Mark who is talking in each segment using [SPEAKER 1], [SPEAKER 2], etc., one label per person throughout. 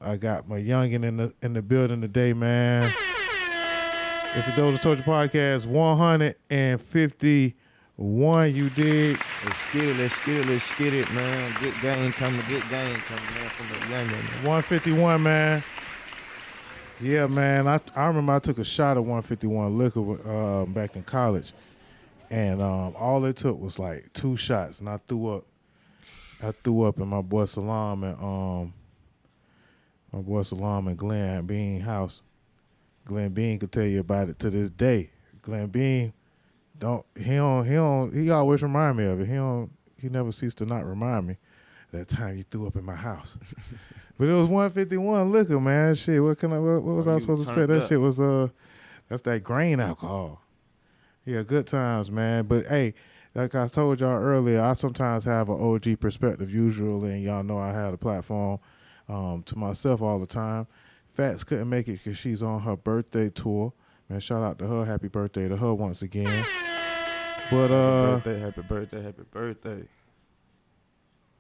[SPEAKER 1] I got my youngin in the building today, man. It's the DOZHATOLDYA podcast 151. You dig?
[SPEAKER 2] Let's get it, man. Good game coming, man, from the youngin, man.
[SPEAKER 1] 151, man. Yeah, man. I remember I took a shot of 151 liquor back in college, and all it took was like 2 shots, and I threw up. In my boy Salam and Glenn Bean house. Glenn Bean could tell you about it to this day. Glenn Bean he always remind me of it. He never ceased to not remind me that time you threw up in my house. But it was 151 liquor, man. Shit, what was I supposed to expect? That shit was that's that grain alcohol. Yeah, good times, man. But hey, like I told y'all earlier, I sometimes have an OG perspective usually, and y'all know I had a platform to myself all the time. Fats couldn't make it because she's on her birthday tour. Man, shout out to her. Happy birthday to her once again. But
[SPEAKER 2] happy birthday.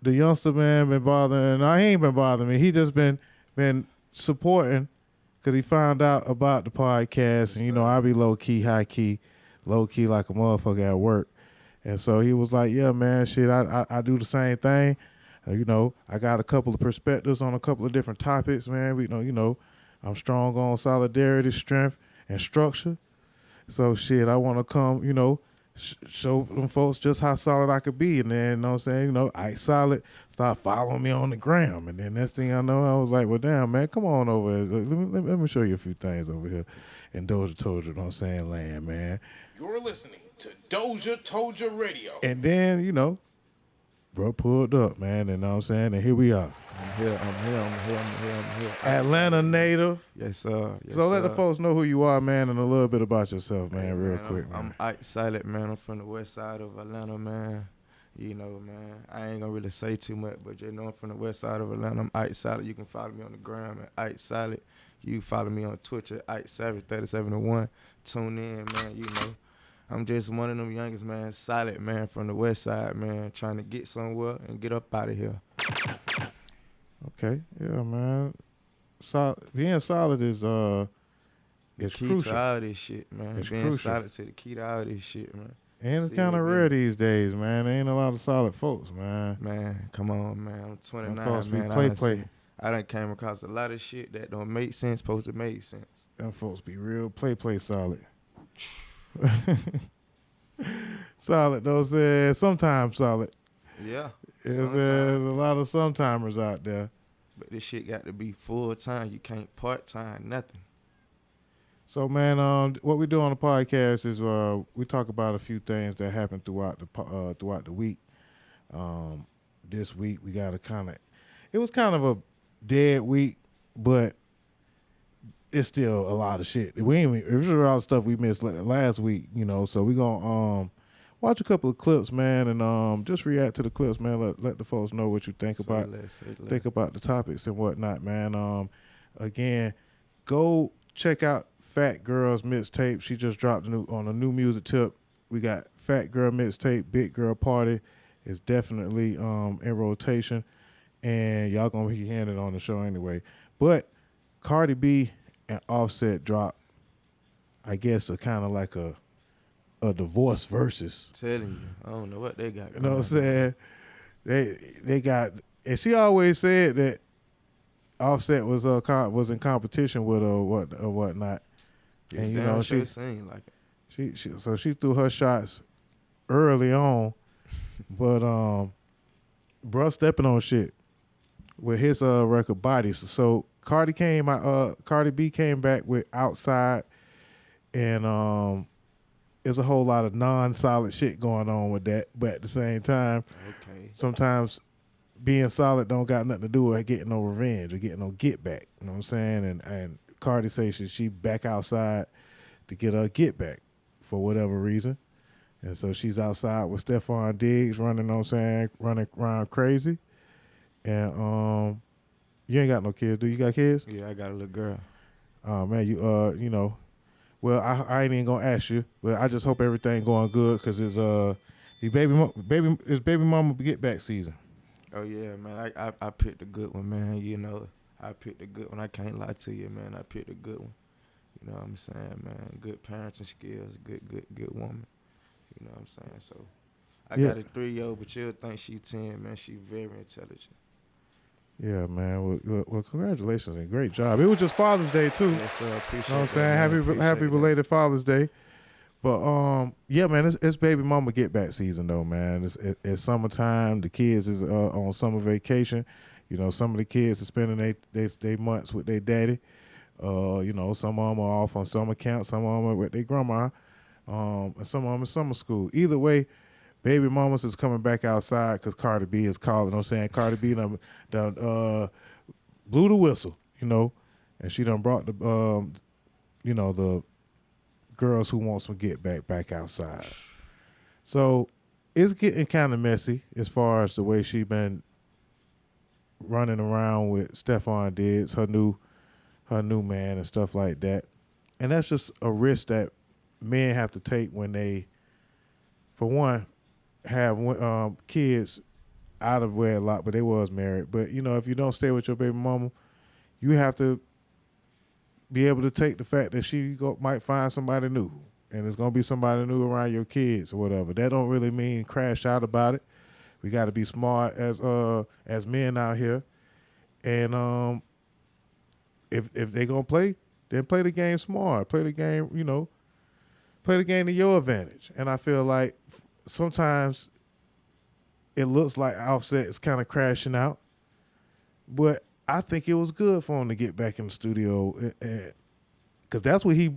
[SPEAKER 1] The youngster, man, been bothering. He ain't been bothering me. He just been supporting because he found out about the podcast. And, I be low-key, high-key, low-key like a motherfucker at work. And so he was like, yeah, man, shit, I do the same thing. I got a couple of perspectives on a couple of different topics, man. I'm strong on solidarity, strength, and structure. So, shit, I want to come, show them folks just how solid I could be. And then, you know what I'm saying, IkeSolid start following me on the gram. And then next thing I know, I was like, well, damn, man, come on over here. Let me show you a few things over here in DOZHATOLDYA, you know what I'm saying, land, man.
[SPEAKER 3] You're listening to DOZHATOLDYA Radio.
[SPEAKER 1] And then, bro pulled up, man, and you know what I'm saying? And here we are.
[SPEAKER 2] I'm here.
[SPEAKER 1] Atlanta native.
[SPEAKER 2] Yes, sir.
[SPEAKER 1] So let the folks know who you are, man, and a little bit about yourself, man, real quick, man.
[SPEAKER 2] I'm IkeSolid, man. I'm from the west side of Atlanta, man. Man, I ain't gonna really say too much, but I'm from the west side of Atlanta. I'm IkeSolid. You can follow me on the gram at IkeSolid. You follow me on Twitch at IkeSavage3701. Tune in, man, I'm just one of them youngest, man, solid, man, from the west side, man, trying to get somewhere and get up out of here.
[SPEAKER 1] Okay, yeah, man. Being solid is
[SPEAKER 2] the key
[SPEAKER 1] crucial.
[SPEAKER 2] to all this shit, man.
[SPEAKER 1] It's
[SPEAKER 2] Being
[SPEAKER 1] crucial.
[SPEAKER 2] solid to the key to all this shit, man.
[SPEAKER 1] And it's kind of rare these days, man. There ain't a lot of solid folks, man.
[SPEAKER 2] Man, come on, man. I'm 29,
[SPEAKER 1] Them folks
[SPEAKER 2] man.
[SPEAKER 1] be play.
[SPEAKER 2] I done came across a lot of shit that don't make sense, supposed to make sense.
[SPEAKER 1] Them folks be real play solid. Solid, though, said sometimes solid.
[SPEAKER 2] Yeah.
[SPEAKER 1] There's a lot of sometimers out there.
[SPEAKER 2] But this shit got to be full time. You can't part time, nothing.
[SPEAKER 1] So, man, what we do on the podcast is we talk about a few things that happened throughout the week. This week we got it was kind of a dead week, but it's still a lot of shit. It was a lot of stuff we missed last week, So we gonna watch a couple of clips, man, and just react to the clips, man. Let the folks know what you think about the topics and whatnot, man. Again, go check out Fat Girl's mixtape. She just dropped on a new music tip. We got Fat Girl mixtape, Big Girl Party is definitely in rotation, and y'all gonna be hearing it on the show anyway. But Cardi B and Offset dropped, I guess, a kind of like a divorce versus.
[SPEAKER 2] Telling you, I don't know what they got.
[SPEAKER 1] You know what I'm saying? They got, and she always said that Offset was in competition with her or whatnot.
[SPEAKER 2] Yeah,
[SPEAKER 1] and
[SPEAKER 2] she seemed like it.
[SPEAKER 1] She threw her shots early on, but bruh stepping on shit with his record Bodies. So Cardi B came back with Outside, and there's a whole lot of non-solid shit going on with that. But at the same time, sometimes being solid don't got nothing to do with getting no revenge or getting no get back. You know what I'm saying? And Cardi says she back outside to get her get back for whatever reason. And so she's outside with Stephon Diggs running around crazy. And you ain't got no kids, do you? Got kids?
[SPEAKER 2] Yeah, I got a little girl.
[SPEAKER 1] Man, well, I ain't even gonna ask you. Well, I just hope everything going good because it's baby mama get back season.
[SPEAKER 2] Oh yeah, man. I picked a good one, man. I picked a good one. I can't lie to you, man. I picked a good one. You know what I'm saying, man? Good parenting skills, good woman. You know what I'm saying? So I got a 3-year-old, but you'll think she 10, man. She very intelligent.
[SPEAKER 1] Yeah, man. Well, congratulations and great job. It was just Father's Day too.
[SPEAKER 2] Yes, sir. Appreciate
[SPEAKER 1] You know what I'm
[SPEAKER 2] that,
[SPEAKER 1] saying?
[SPEAKER 2] man.
[SPEAKER 1] Happy belated Father's Day. But yeah, man, it's baby mama get back season though, man. It's summertime. The kids is on summer vacation. You know, some of the kids are spending they months with their daddy. You know, some of them are off on summer camp. Some of them are with their grandma. And some of them in summer school. Either way, baby mamas is coming back outside because Cardi B is calling. You know what I'm saying? Cardi B done blew the whistle, you know, and she done brought the you know, the girls who want some get back outside. So it's getting kind of messy as far as the way she been running around with Stephon Diggs, her new man and stuff like that. And that's just a risk that men have to take when they, for one, have kids out of wedlock, but they was married. But, you know, if you don't stay with your baby mama, you have to be able to take the fact that she might find somebody new, and it's going to be somebody new around your kids or whatever. That don't really mean crash out about it. We got to be smart as men out here. And if they going to play, then play the game smart. Play the game, you know, play the game to your advantage. And I feel like sometimes it looks like Offset is kind of crashing out, but I think it was good for him to get back in the studio, because that's what he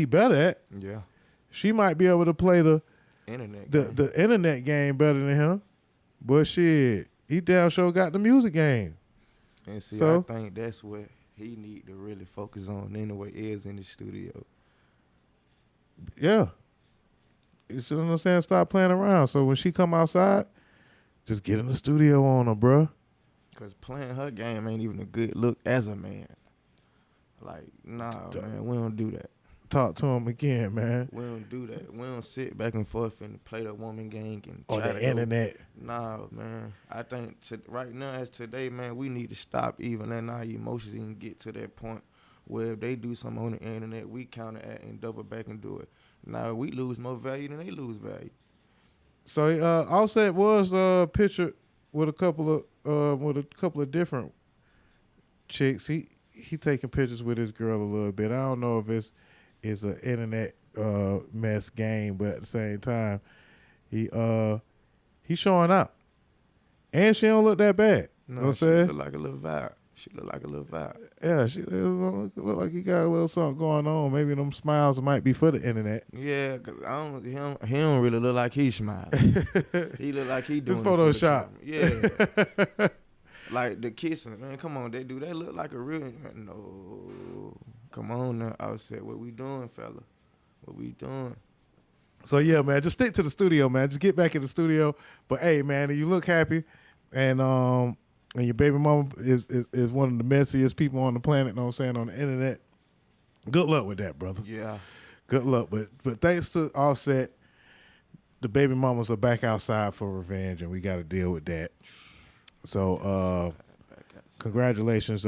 [SPEAKER 1] better at.
[SPEAKER 2] Yeah,
[SPEAKER 1] she might be able to play the internet game better than him, but shit, he damn sure got the music game.
[SPEAKER 2] And see, I think that's what he need to really focus on anyway, is in the studio.
[SPEAKER 1] Yeah, you should understand. Stop playing around. So when she come outside, just get in the studio on her, bruh.
[SPEAKER 2] Because playing her game ain't even a good look as a man. Like, nah, man, we don't do that.
[SPEAKER 1] Talk to him again, man.
[SPEAKER 2] We don't do that. We don't sit back and forth and play the woman game and
[SPEAKER 1] on the internet.
[SPEAKER 2] Nah, man. I think right now, as today, man, we need to stop even letting our emotions and get to that point where if they do something on the internet, we counteract and double back and do it. Now, we lose more value than they lose value.
[SPEAKER 1] So, Offset was pictured with a couple of different chicks. He taking pictures with his girl a little bit. I don't know if it's an internet mess game, but at the same time, he's showing up, and she don't look that bad.
[SPEAKER 2] No,
[SPEAKER 1] you know what I'm
[SPEAKER 2] she
[SPEAKER 1] saying?
[SPEAKER 2] look like a little vibe.
[SPEAKER 1] Yeah, she look like he got a little something going on. Maybe them smiles might be for the internet.
[SPEAKER 2] Yeah, cause he don't really look like he's smiling. He look like he doing
[SPEAKER 1] it's Photoshop.
[SPEAKER 2] Yeah. Like the kissing, man. Come on, they look like a real. No, come on now. I said, what we doing, fella? What we doing?
[SPEAKER 1] So yeah, man, just stick to the studio, man. Just get back in the studio. But hey, man, you look happy, and your baby mama is one of the messiest people on the planet. Know what I'm saying, on the internet. Good luck with that, brother.
[SPEAKER 2] Yeah. Good
[SPEAKER 1] luck, but thanks to Offset, the baby mamas are back outside for revenge, and we got to deal with that. So, congratulations,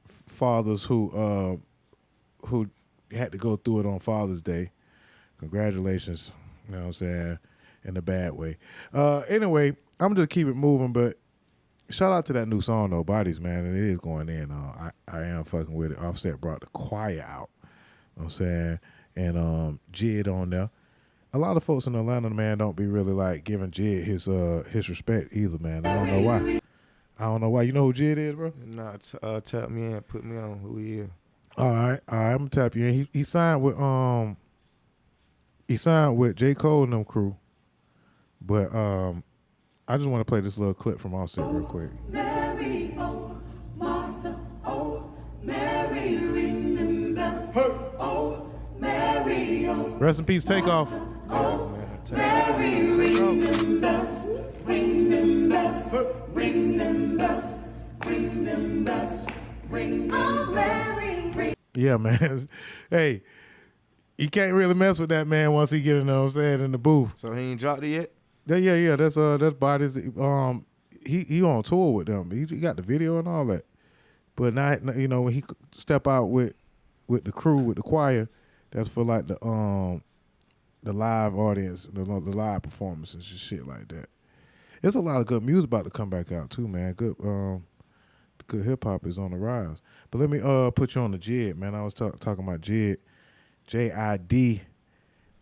[SPEAKER 1] fathers who had to go through it on Father's Day. Congratulations, you know what I'm saying, in a bad way. Anyway, I'm just keep it moving, but shout out to that new song though, Bodies, man, and it is going in. I am fucking with it. Offset brought the choir out, you know what I'm saying, and Jid on there. A lot of folks in Atlanta, man, don't be really like giving Jid his respect either, man. I don't know why. You know who Jid is, bro?
[SPEAKER 2] Nah, tap me in, put me on who he is.
[SPEAKER 1] All right, I'm gonna tap you in. He signed with J. Cole and them crew, but I just want to play this little clip from Offset real quick.
[SPEAKER 4] Mary, oh, Martha, oh, Mary, ring them bells. Oh, Mary, oh.
[SPEAKER 1] Rest in peace, Takeoff.
[SPEAKER 2] Oh, man,
[SPEAKER 4] Mary, ring them bells. Ring them bells. Ring them bells. Ring them bells. Ring them bells.
[SPEAKER 1] Yeah, man. Hey, you can't really mess with that man once he get in, what I'm saying, in the booth.
[SPEAKER 2] So he ain't dropped it yet?
[SPEAKER 1] Yeah. That's Bodies. He on tour with them. He got the video and all that. But not, you know, when he step out with the crew, with the choir, that's for like the live audience, the live performances and shit like that. There's a lot of good music about to come back out too, man. Good hip hop is on the rise. But let me put you on the JID, man. I was talking about JID, JID.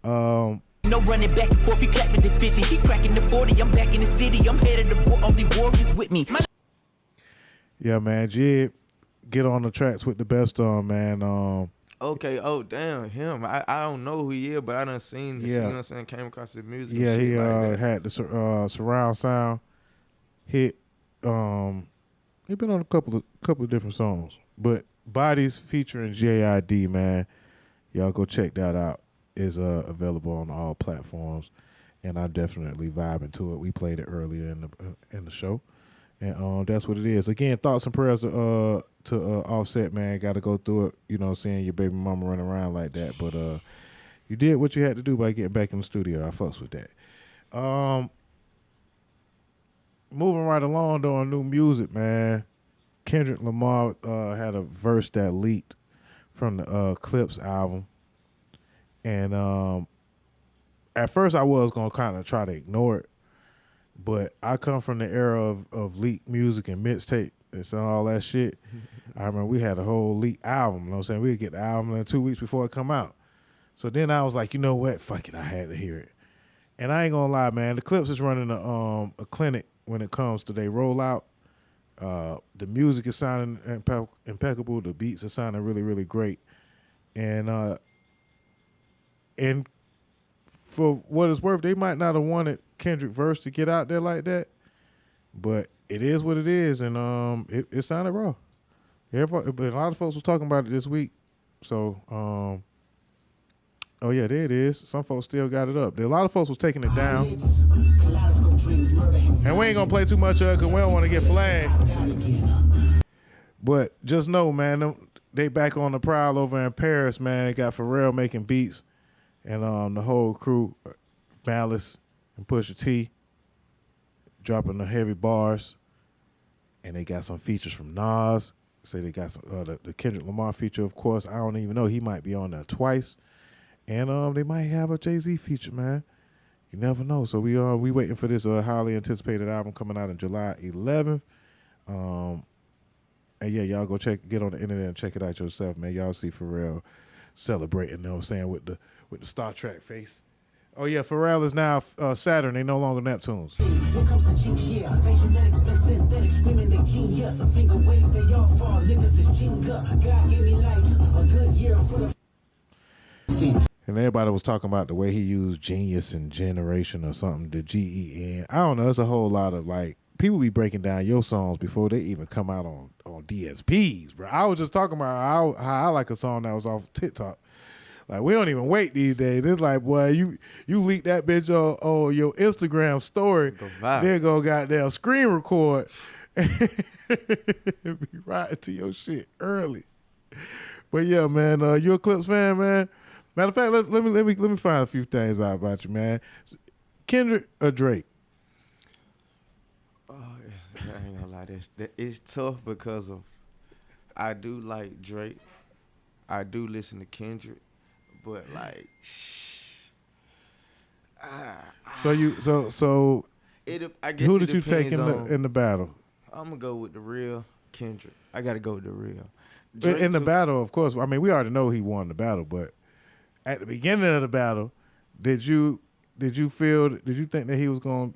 [SPEAKER 5] No running back and forth, he clapping the 50, he cracking the 40, I'm back in the city, I'm headed to war, only warriors with me.
[SPEAKER 1] Yeah, man, JID, get on the tracks with the best on, man.
[SPEAKER 2] Okay, oh damn, him. I don't know who he is, but I done seen the, you know what I'm saying, came across his music.
[SPEAKER 1] Yeah,
[SPEAKER 2] and shit
[SPEAKER 1] he
[SPEAKER 2] like that.
[SPEAKER 1] had the surround sound hit. He been on a couple of different songs, but Bodies featuring JID, man, y'all go check that out. Is available on all platforms, and I'm definitely vibing to it. We played it earlier in the show, and that's what it is. Again, thoughts and prayers to Offset, man. Got to go through it, you know, seeing your baby mama run around like that, but you did what you had to do by getting back in the studio. I fucks with that. Moving right along though on new music, man. Kendrick Lamar had a verse that leaked from the Clipse album. And at first I was going to kind of try to ignore it, but I come from the era of leaked music and mixtape and all that shit. I remember we had a whole leaked album, you know what I'm saying? We'd get the album in 2 weeks before it come out. So then I was like, you know what? Fuck it, I had to hear it. And I ain't going to lie, man, the Clipse is running a clinic when it comes to their rollout. The music is sounding impeccable. The beats are sounding really, really great. And for what it's worth, they might not have wanted Kendrick verse to get out there like that, but it is what it is, and it sounded raw. But a lot of folks were talking about it this week. So, oh yeah, there it is. Some folks still got it up. A lot of folks was taking it down, and we ain't gonna play too much of it because we don't want to get flagged. But just know, man, they back on the prowl over in Paris, man. They got Pharrell making beats. And the whole crew, Malice and Pusha T, dropping the heavy bars. And they got some features from Nas. Say they got some the Kendrick Lamar feature, of course. I don't even know. He might be on there twice. And they might have a Jay-Z feature, man. You never know. So we waiting for this highly anticipated album coming out on July 11th. And yeah, y'all go get on the internet and check it out yourself, man. Y'all see Pharrell celebrating, you know what I'm saying, with the Star Trek face. Oh yeah, Pharrell is now Saturn. They no longer Neptunes.
[SPEAKER 6] Here comes the jinx, yeah. They genetics been synthetic, screaming they genius. A finger wave, they all fall. Niggas is Jenga. God gave me light, a good year for the.
[SPEAKER 1] And everybody was talking about the way he used genius and generation or something, the GEN. I don't know. It's a whole lot of like people be breaking down your songs before they even come out on DSPs, bro. I was just talking about how I like a song that was off TikTok. Like, we don't even wait these days. It's like, boy, you leak that bitch on your Instagram story, then go goddamn screen record and be riding to your shit early. But yeah, man, you a Clipse fan, man? Matter of fact, let me find a few things out about you, man. Kendrick or Drake?
[SPEAKER 2] Oh, I ain't gonna lie, it's tough because of I do like Drake, I do listen to Kendrick, but like,
[SPEAKER 1] so
[SPEAKER 2] I guess
[SPEAKER 1] who
[SPEAKER 2] it
[SPEAKER 1] did you take
[SPEAKER 2] depends
[SPEAKER 1] in the battle?
[SPEAKER 2] I'm gonna go with the real Kendrick. I gotta go with the real.
[SPEAKER 1] In the battle, of course. I mean, we already know he won the battle, but at the beginning of the battle, did you think that he was gonna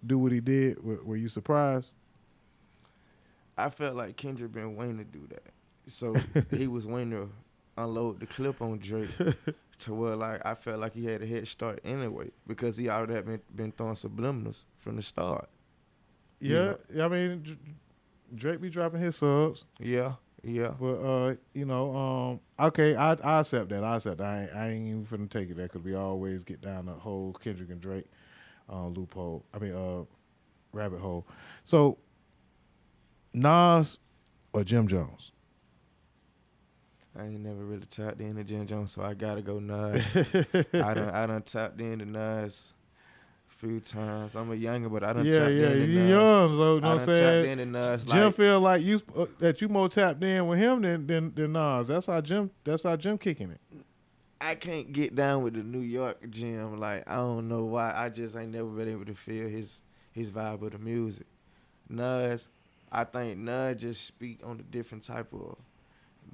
[SPEAKER 1] do what he did? Were you surprised?
[SPEAKER 2] I felt like Kendrick been waiting to do that, so he was waiting to unload the clip on Drake. To where like I felt like he had a head start anyway because he already had been throwing subliminals from the start.
[SPEAKER 1] Yeah, I mean, Drake be dropping his subs.
[SPEAKER 2] Yeah.
[SPEAKER 1] But okay, I accept that. I ain't even finna take it there because we always get down the whole Kendrick and Drake loophole. I mean, rabbit hole. So, Nas or Jim Jones?
[SPEAKER 2] I ain't never really tapped into Jim Jones, so I gotta go Nas. I done tapped into Nas few times. I'm a younger, but I done
[SPEAKER 1] Yeah,
[SPEAKER 2] tapped
[SPEAKER 1] yeah,
[SPEAKER 2] in.
[SPEAKER 1] you young, so you know
[SPEAKER 2] I
[SPEAKER 1] what I'm
[SPEAKER 2] done
[SPEAKER 1] saying.
[SPEAKER 2] tapped in Nas.
[SPEAKER 1] Jim
[SPEAKER 2] Like,
[SPEAKER 1] feel like that you more tapped in with him than Nas. That's how Jim kicking it.
[SPEAKER 2] I can't get down with the New York Jim. Like, I don't know why. I just ain't never been able to feel his vibe of the music. Nas, I think Nas just speak on the different type of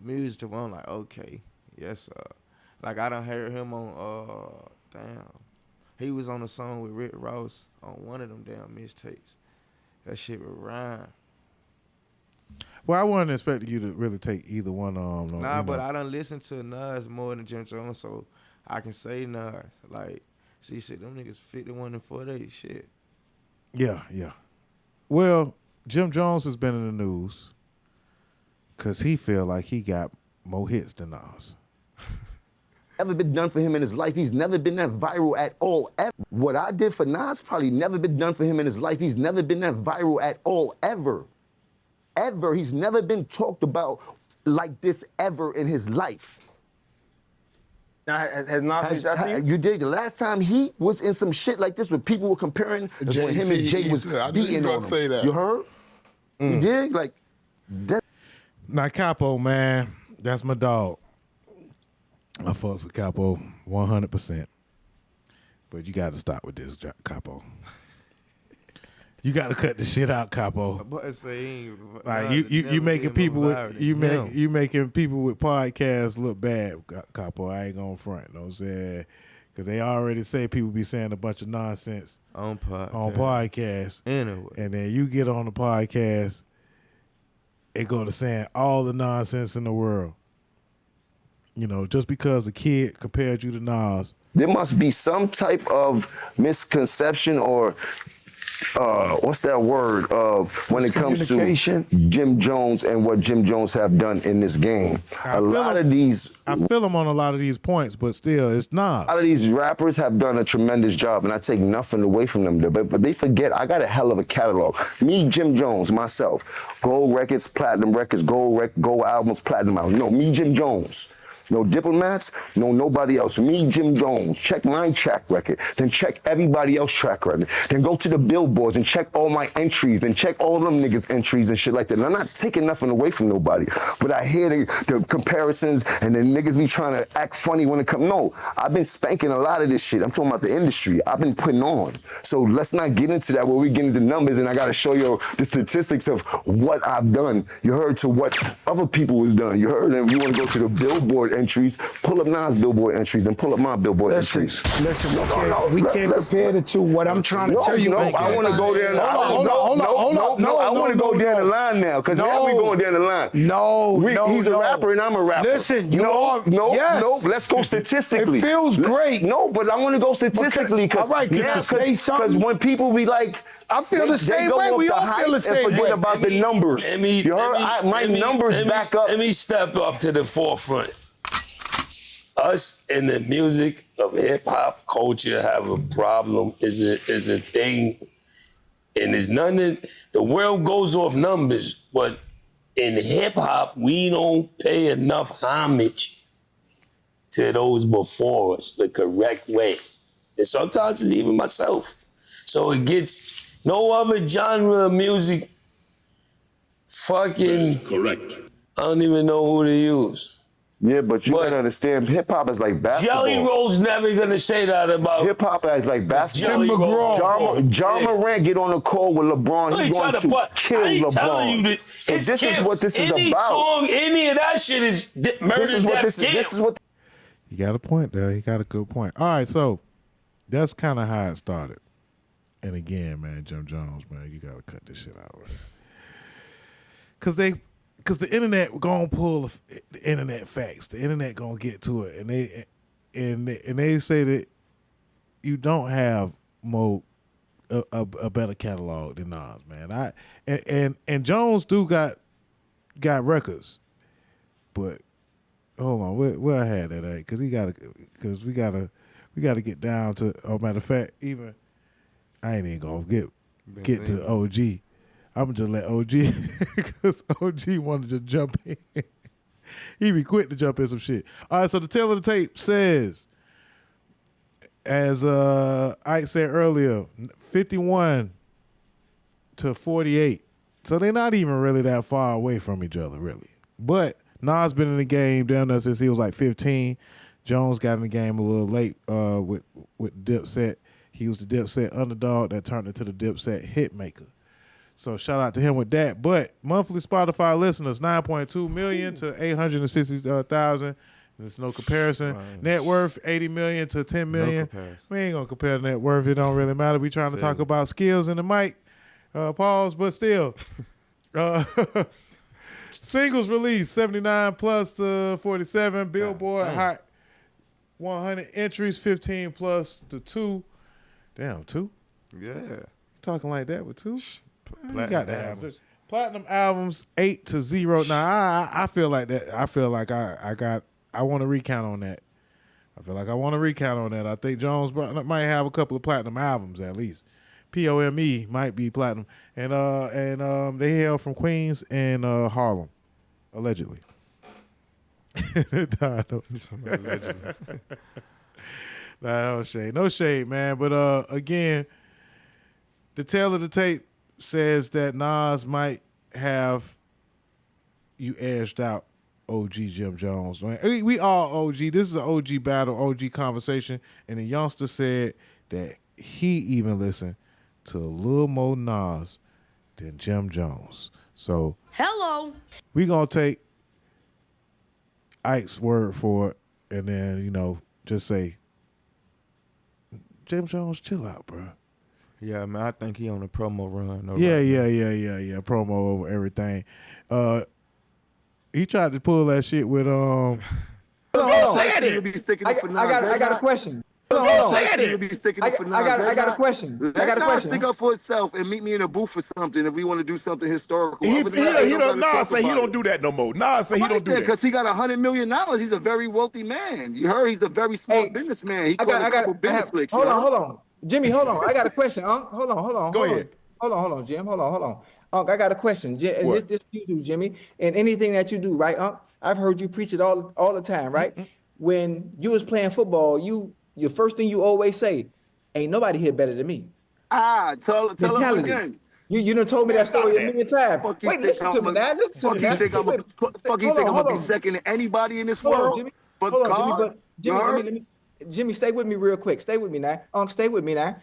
[SPEAKER 2] music to where I'm like, okay, yes, sir. Like, I done heard him on, he was on a song with Rick Ross on one of them damn mixtapes. That shit would rhyme.
[SPEAKER 1] Well, I wasn't expecting you to really take either one
[SPEAKER 2] Nah, but I done listened to Nas more than Jim Jones, so I can say Nas. Like, see, shit, them niggas 51 and 48 shit.
[SPEAKER 1] Yeah, yeah. Well, Jim Jones has been in the news because he feel like he got more hits than Nas.
[SPEAKER 7] Ever been done for him in his life. He's never been that viral at all. Ever. What I did for Nas probably never been done for him in his life. He's never been that viral at all, ever. Ever. He's never been talked about like this ever in his life.
[SPEAKER 8] Now, has Nas reached out to you?
[SPEAKER 7] You did. The last time he was in some shit like this where people were comparing is when him and Jay was beating on him.
[SPEAKER 9] Say that.
[SPEAKER 7] You heard? You did? Like, that.
[SPEAKER 1] Now, Capo, man, that's my dog. I fucks with Capo 100%. But you got to stop with this, Capo. You got to cut the shit out, Capo.
[SPEAKER 2] But say
[SPEAKER 1] Like you making people with you making people with podcasts look bad, Capo. I ain't gonna front, you know what I'm saying? Because they already say people be saying a bunch of nonsense
[SPEAKER 2] on
[SPEAKER 1] podcasts.
[SPEAKER 2] Anyway.
[SPEAKER 1] And then you get on the podcast and go to saying all the nonsense in the world. You know, just because a kid compared you to Nas.
[SPEAKER 7] There must be some type of misconception or what's that word when it comes to Jim Jones and what Jim Jones have done in this game. I feel him on a lot of these points, but still, it's not. A lot of these rappers have done a tremendous job, and I take nothing away from them. But they forget I got a hell of a catalog. Me, Jim Jones, myself, gold records, platinum records, gold albums, platinum albums. No, me, Jim Jones. No diplomats, no nobody else. Me, Jim Jones, check my track record, then check everybody else's track record. Then go to the billboards and check all my entries, then check all them niggas' entries and shit like that. And I'm not taking nothing away from nobody, but I hear the comparisons and the niggas be trying to act funny when it comes. No, I've been spanking a lot of this shit. I'm talking about the industry. I've been putting on. So let's not get into that where we get into numbers and I gotta show you the statistics of what I've done. You heard to what other people was done. You heard them. You wanna go to the billboard entries, pull up Nas billboard entries, then pull up my billboard entries.
[SPEAKER 8] Listen, we can't compare the two. What I'm trying to tell you,
[SPEAKER 7] I want to go there.
[SPEAKER 8] Hold on.
[SPEAKER 7] I want to go down the line now, because now we going down the line. He's a rapper and I'm a rapper.
[SPEAKER 8] Listen,
[SPEAKER 7] let's go statistically.
[SPEAKER 8] It feels great.
[SPEAKER 7] No, but I want to go statistically, because when people be like,
[SPEAKER 8] I feel the same way. We all feel the same way.
[SPEAKER 7] Forget about the numbers. You heard? My numbers back up.
[SPEAKER 9] Let me step up to the forefront. Us in the music of hip hop culture have a problem. Is a thing, and there's nothing. The world goes off numbers, but in hip hop, we don't pay enough homage to those before us the correct way, and sometimes it's even myself. So it gets no other genre of music. Fucking correct. I don't even know who to use.
[SPEAKER 7] Yeah, but you gotta understand, hip hop is like basketball.
[SPEAKER 9] Jelly Roll's never gonna say that about
[SPEAKER 7] hip hop is like basketball. John Morant get on the court with LeBron. He's going to kill LeBron. So this is what this is about.
[SPEAKER 9] Any song, any of that shit is murder. This is what.
[SPEAKER 1] You got a point there. He got a good point. All right, so that's kind of how it started. And again, man, Jim Jones, man, you gotta cut this shit out, man. Because the internet gonna pull the internet facts. The internet gonna get to it, and they say that you don't have a better catalog than Nas, man. And Jones do got records, but hold on, where I had that at? Because we gotta get down to. Oh, matter of fact, even I ain't even gonna get to OG. I'm just let OG, because OG wanted to jump in. He be quick to jump in some shit. All right, so the tail of the tape says, as Ike said earlier, 51 to 48. So they're not even really that far away from each other, really. But Nas been in the game down there since he was like 15. Jones got in the game a little late with Dipset. He was the Dipset underdog that turned into the Dipset hitmaker. So shout out to him with that. But monthly Spotify listeners, 9.2 million to 860,000. There's no comparison. Right. Net worth, 80 million to 10 million. No we ain't gonna compare net worth. It don't really matter. We trying to talk about skills in the mic. Pause, but still. Singles release, 79 plus to 47. Billboard Hot 100 entries, 15 plus to 2. Damn, 2?
[SPEAKER 2] Yeah.
[SPEAKER 1] Talking like that with 2? You got to have this. Platinum albums, 8 to 0. Now, I feel like that. I feel like I want to recount on that. I feel like I want to recount on that. I think Jones might have a couple of platinum albums at least. POME might be platinum. And they hail from Queens and Harlem, allegedly. Allegedly. No shade. No shade, man. But again, the tale of the tape says that Nas might have you edged out OG Jim Jones. Man. We all OG. This is an OG battle, OG conversation. And the youngster said that he even listened to a little more Nas than Jim Jones. So
[SPEAKER 10] hello,
[SPEAKER 1] we gonna take Ike's word for it, and then just say, Jim Jones, chill out, bro.
[SPEAKER 2] Yeah, man, I think he on a promo run.
[SPEAKER 1] Yeah. Promo over everything. He tried to pull that shit with
[SPEAKER 11] Hold on. I got a question. I got a question.
[SPEAKER 12] Let Nas stick up for himself and meet me in a booth for something if we want to do something historical.
[SPEAKER 3] Nas say he don't do that no more. Nas say he don't do that
[SPEAKER 12] because he got $100 million. He's a very wealthy man. You heard he's a very smart businessman. He caught a couple business licks.
[SPEAKER 11] Hold on, Jimmy. Hold on. I got a question. Hold on.
[SPEAKER 3] Go ahead.
[SPEAKER 11] Hold on, Jim. Hold on. I got a question. And this you do, Jimmy, and anything that you do, right, I've heard you preach it all the time, right? Mm-hmm. When you was playing football, your first thing you always say, ain't nobody here better than me.
[SPEAKER 12] Tell him again.
[SPEAKER 11] You done told me that story a million times. Wait, listen to me now. Fuck you think I'm
[SPEAKER 12] gonna be second to anybody in this world? But God,
[SPEAKER 11] Jimmy, stay with me real quick. Stay with me now. Stay with me now.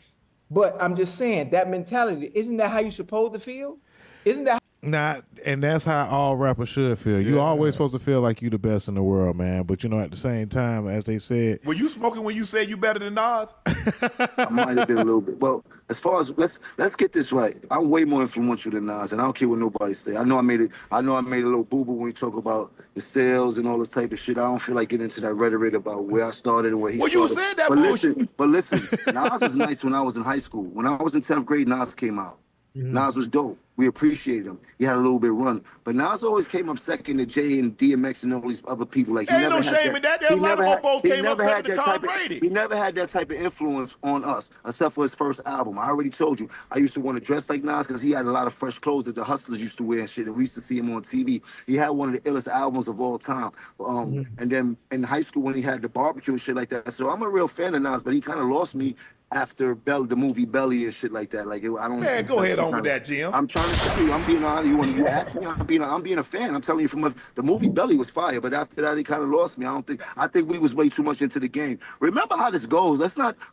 [SPEAKER 11] But I'm just saying, that mentality, isn't that how you supposed to feel? Isn't that?
[SPEAKER 1] Nah, and that's how all rappers should feel. You always supposed to feel like you the best in the world, man. But at the same time, as they said,
[SPEAKER 3] were you smoking when you said you better than Nas?
[SPEAKER 12] I might have been a little bit. Well, as far as let's get this right. I'm way more influential than Nas, and I don't care what nobody say. I know I made a little boo-boo when we talk about the sales and all this type of shit. I don't feel like getting into that rhetoric about where I started and where he started.
[SPEAKER 3] Well, you said that bullshit.
[SPEAKER 12] But listen, Nas was nice when I was in high school. When I was in 10th grade, Nas came out. Mm-hmm. Nas was dope. We appreciated him. He had a little bit of run. But Nas always came up second to Jay and DMX and all these other people. Like,
[SPEAKER 3] ain't no shame in that. There a lot of folks came up second to Tom Brady.
[SPEAKER 12] He never had that type of influence on us, except for his first album. I already told you. I used to want to dress like Nas because he had a lot of fresh clothes that the hustlers used to wear and shit. And we used to see him on TV. He had one of the illest albums of all time. And then in high school when he had the barbecue and shit like that. So I'm a real fan of Nas, but he kind of lost me after the movie Belly and shit like that. Like, I don't.
[SPEAKER 3] Man, go ahead on with that, Jim.
[SPEAKER 12] I'm trying to tell you, I'm being honest. You ask me, I'm being a fan. I'm telling you, the movie Belly was fire, but after that, he kind of lost me. I think we was way too much into the game. Remember how this goes.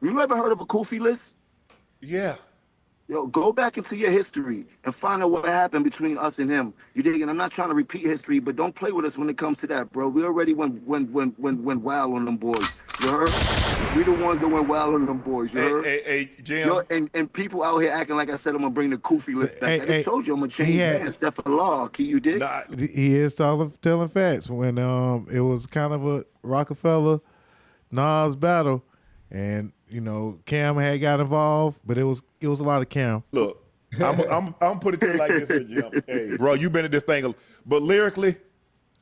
[SPEAKER 12] You ever heard of a Kofi list?
[SPEAKER 3] Yeah.
[SPEAKER 12] Yo, go back into your history and find out what happened between us and him. You dig? And I'm not trying to repeat history, but don't play with us when it comes to that, bro. We already went wild on them boys. You heard? We the ones that went wild on them boys. You heard?
[SPEAKER 3] Hey, Jim.
[SPEAKER 12] Yo, and people out here acting like I said I'm gonna bring the Kofi list back. I just told you I'm gonna change that. Stephen Law. Can you dig?
[SPEAKER 1] Nah, he is telling facts when it was kind of a Rockefeller Nas battle, and Cam had got involved, but it was a lot of Cam.
[SPEAKER 3] Look, I'm put it to you like this, Jim. Hey, bro, you been at this thing, but lyrically,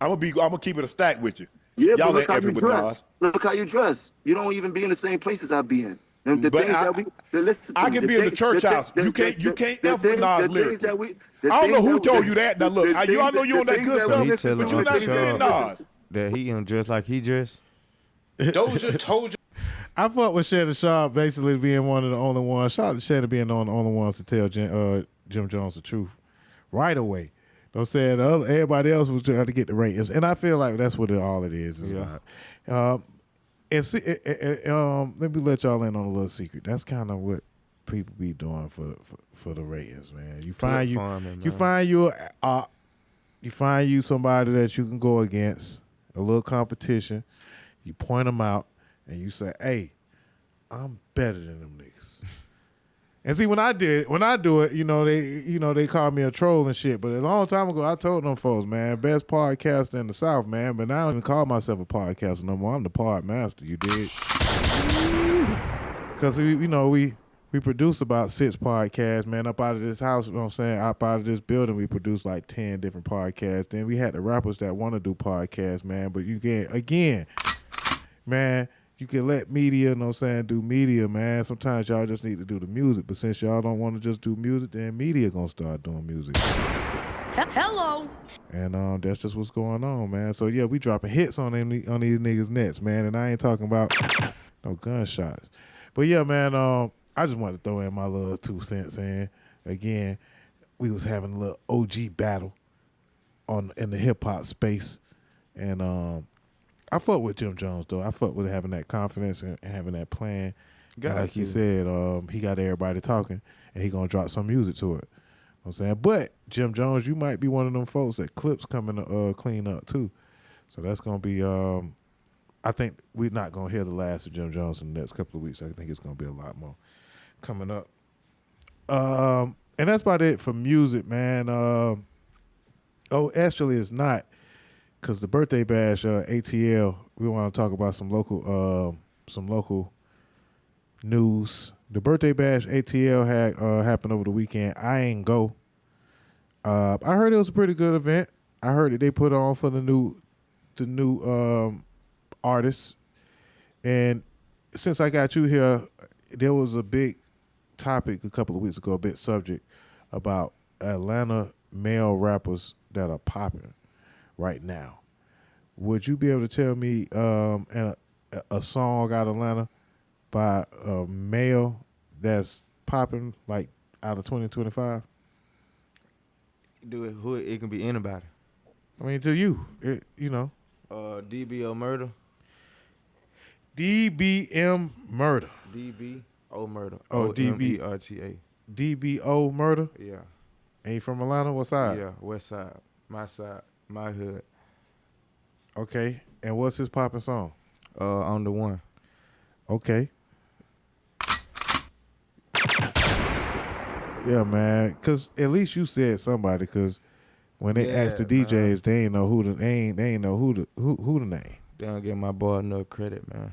[SPEAKER 3] I'm gonna keep it a stack with you.
[SPEAKER 12] Yeah, but look how you dress. Look how you dress. You don't even be in the same places I be in. And
[SPEAKER 3] I can be in the church house. You can't F with Nas lyrics. I don't know who told you that. Now look, I know you on that good stuff, but you're not even Nas.
[SPEAKER 2] That he gonna dress like he dress.
[SPEAKER 3] Doja told you.
[SPEAKER 1] I fuck with Shannon Sharp basically being one of the only ones. Shout out to Shannon being the only ones to tell Jim Jones the truth right away. Don't say everybody else was trying to get the ratings, and I feel like that's what all it is. And see, let me let y'all in on a little secret. That's kind of what people be doing for the ratings, man. You find you somebody that you can go against, a little competition. You point them out, and you say, "Hey, I'm better than them niggas." And see, when I do it, they call me a troll and shit. But a long time ago, I told them folks, man, best podcaster in the South, man. But now I don't even call myself a podcaster no more. I'm the pod master. You dig? Because we produce about 6 podcasts, man, up out of this house. You know what I'm saying? Up out of this building, we produce like 10 different podcasts. Then we had the rappers that want to do podcasts, man. But you can man. You can let media, you know what I'm saying, do media, man. Sometimes y'all just need to do the music. But since y'all don't want to just do music, then media going to start doing music.
[SPEAKER 10] Hello.
[SPEAKER 1] And that's just what's going on, man. So, yeah, we dropping hits on these niggas' nets, man. And I ain't talking about no gunshots. But, yeah, man, I just wanted to throw in my little 2 cents in. Again, we was having a little OG battle in the hip-hop space. And I fuck with Jim Jones, though. I fuck with having that confidence and having that plan. Like he said, he got everybody talking, and he going to drop some music to it. You know what I'm saying? But, Jim Jones, you might be one of them folks that Clipse coming to clean up, too. So that's going to be, I think we're not going to hear the last of Jim Jones in the next couple of weeks. I think it's going to be a lot more coming up. And that's about it for music, man. Actually, it's not. Because the birthday bash, ATL, we want to talk about some local news. The birthday bash ATL had happened over the weekend. I ain't go. I heard it was a pretty good event. I heard that they put on for the new artists. And since I got you here, there was a big topic a couple of weeks ago, a big subject about Atlanta male rappers that are popping right now. Would you be able to tell me a song out of Atlanta by a male that's popping like out of 2025?
[SPEAKER 2] It can be anybody.
[SPEAKER 1] I mean, to you,
[SPEAKER 2] DBO Murder.
[SPEAKER 1] DBM Murder.
[SPEAKER 2] DBO Murder.
[SPEAKER 1] OMERTA. DBO Murder?
[SPEAKER 2] Yeah.
[SPEAKER 1] Ain't you from Atlanta? What side?
[SPEAKER 2] Yeah, west side. My side. My hood.
[SPEAKER 1] Okay. And what's his popping song?
[SPEAKER 2] On the One.
[SPEAKER 1] Okay. Yeah, man. Because at least you said somebody. Because when they asked the DJs, they ain't know who the name.
[SPEAKER 2] They don't give my boy enough credit, man.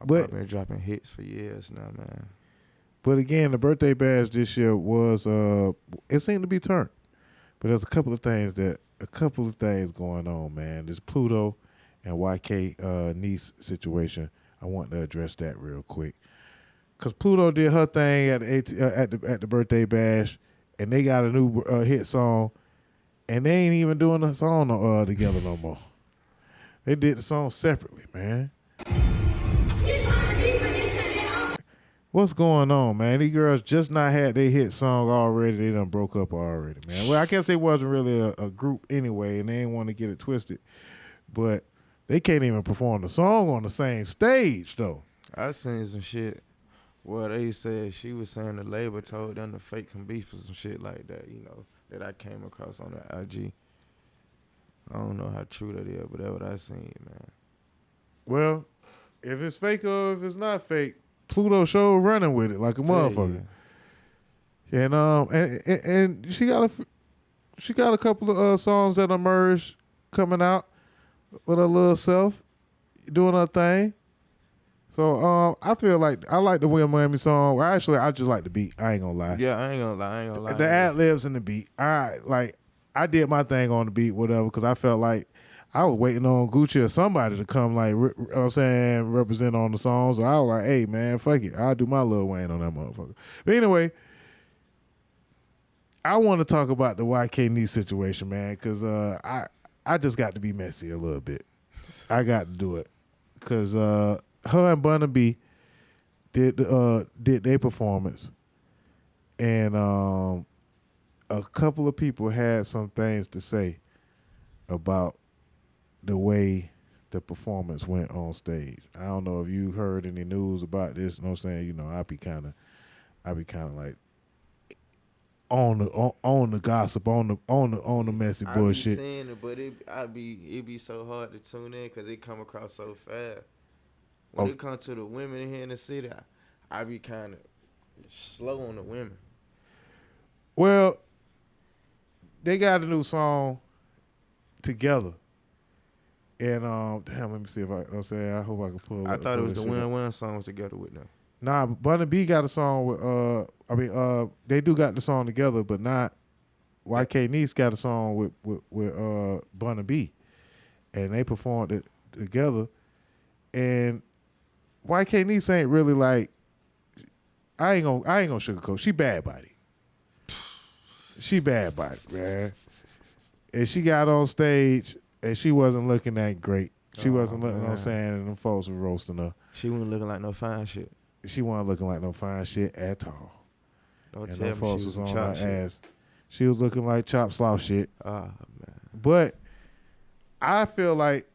[SPEAKER 2] My boy been dropping hits for years now, man.
[SPEAKER 1] But again, the birthday bash this year was it seemed to be turned. But there's a couple of things going on, man. This Pluto and Yk Niece situation. I want to address that real quick. Cause Pluto did her thing at the birthday bash, and they got a new hit song, and they ain't even doing the song together no more. They did the song separately, man. What's going on, man? These girls just not had their hit song already. They done broke up already, man. Well, I guess they wasn't really a group anyway, and they didn't want to get it twisted. But they can't even perform the song on the same stage, though.
[SPEAKER 2] I seen some shit where they said she was saying the label told them to fake some beef or some shit like that, that I came across on the IG. I don't know how true that is, but that's what I seen, man.
[SPEAKER 1] Well, if it's fake or if it's not fake, Pluto show running with it like a motherfucker. Yeah. And she got a couple of songs that emerged coming out with her little self doing her thing. So I feel like I like the Will Miami song. Well, actually, I just like the beat. I ain't gonna lie.
[SPEAKER 2] Yeah, I ain't gonna lie.
[SPEAKER 1] The ad-libs and the beat. I did my thing on the beat, whatever, because I felt like I was waiting on Gucci or somebody to come, represent on the songs. So I was like, hey, man, fuck it. I'll do my Lil Wayne on that motherfucker. But anyway, I want to talk about the Yk Niece situation, man, because I just got to be messy a little bit. I got to do it. Because her and Burna B did their performance, and a couple of people had some things to say about the way the performance went on stage. I don't know if you heard any news about this. You know what I'm saying? You know, I be kind of like on the gossip, on the messy bullshit.
[SPEAKER 2] I be seeing it, but it be so hard to tune in because it come across so fast. When it comes to the women here in the city, I be kind of slow on the women.
[SPEAKER 1] Well, they got a new song together. And damn, let me see if I hope I can pull.
[SPEAKER 2] I thought it was the Win songs together with them.
[SPEAKER 1] Nah, Burna B got a song with they do got the song together, but not YK Niece got a song with Burna B, and they performed it together. And YK Niece ain't really like, I ain't gonna sugarcoat. She bad body. She bad body, man. And she got on stage and she wasn't looking that great. She wasn't looking, you know what I'm saying, and them folks were roasting her.
[SPEAKER 2] She wasn't looking like no fine shit.
[SPEAKER 1] She wasn't looking like no fine shit at all.
[SPEAKER 2] Don't
[SPEAKER 1] and
[SPEAKER 2] tell
[SPEAKER 1] them
[SPEAKER 2] me
[SPEAKER 1] folks
[SPEAKER 2] she was
[SPEAKER 1] on
[SPEAKER 2] chop
[SPEAKER 1] her
[SPEAKER 2] shit.
[SPEAKER 1] ass. She was looking like chop slough shit.
[SPEAKER 2] Oh, man.
[SPEAKER 1] But I feel like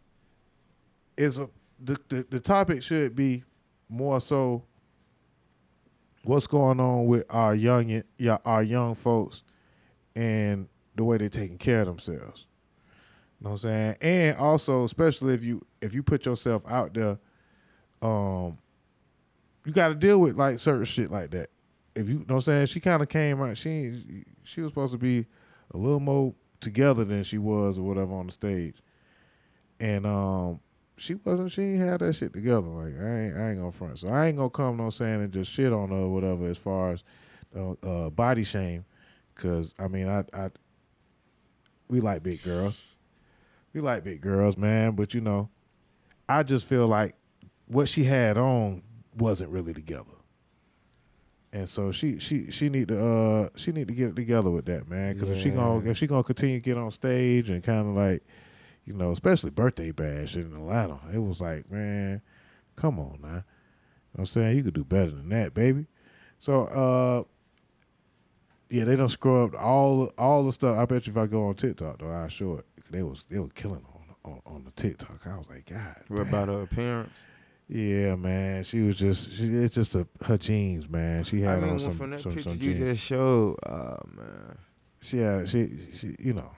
[SPEAKER 1] the topic should be more so what's going on with our young folks and the way they're taking care of themselves. You know what I'm saying? And also, especially if you put yourself out there, you got to deal with like certain shit like that. If you know what I'm saying, she kind of came out. She was supposed to be a little more together than she was or whatever on the stage, and she wasn't. She ain't had that shit together. Like I ain't gonna front. So I ain't gonna come, no saying, and just shit on her or whatever as far as body shame, because I mean we like big girls. We like big girls, man. But you know, I just feel like what she had on wasn't really together. And so she need to get it together with that, man. Because if she gonna continue to get on stage and kind of like, you know, especially birthday bash in Atlanta, it was like, man, come on now. You know what I'm saying, you could do better than that, baby. So yeah, they done screw up all the stuff. I bet you if I go on TikTok though, I'll show it. They were killing on the TikTok. I was like, God.
[SPEAKER 2] What about her appearance?
[SPEAKER 1] Yeah, man. She was it's just her jeans, man. She had on some
[SPEAKER 2] from that
[SPEAKER 1] some
[SPEAKER 2] picture
[SPEAKER 1] jeans.
[SPEAKER 2] you just showed, man.
[SPEAKER 1] She you know.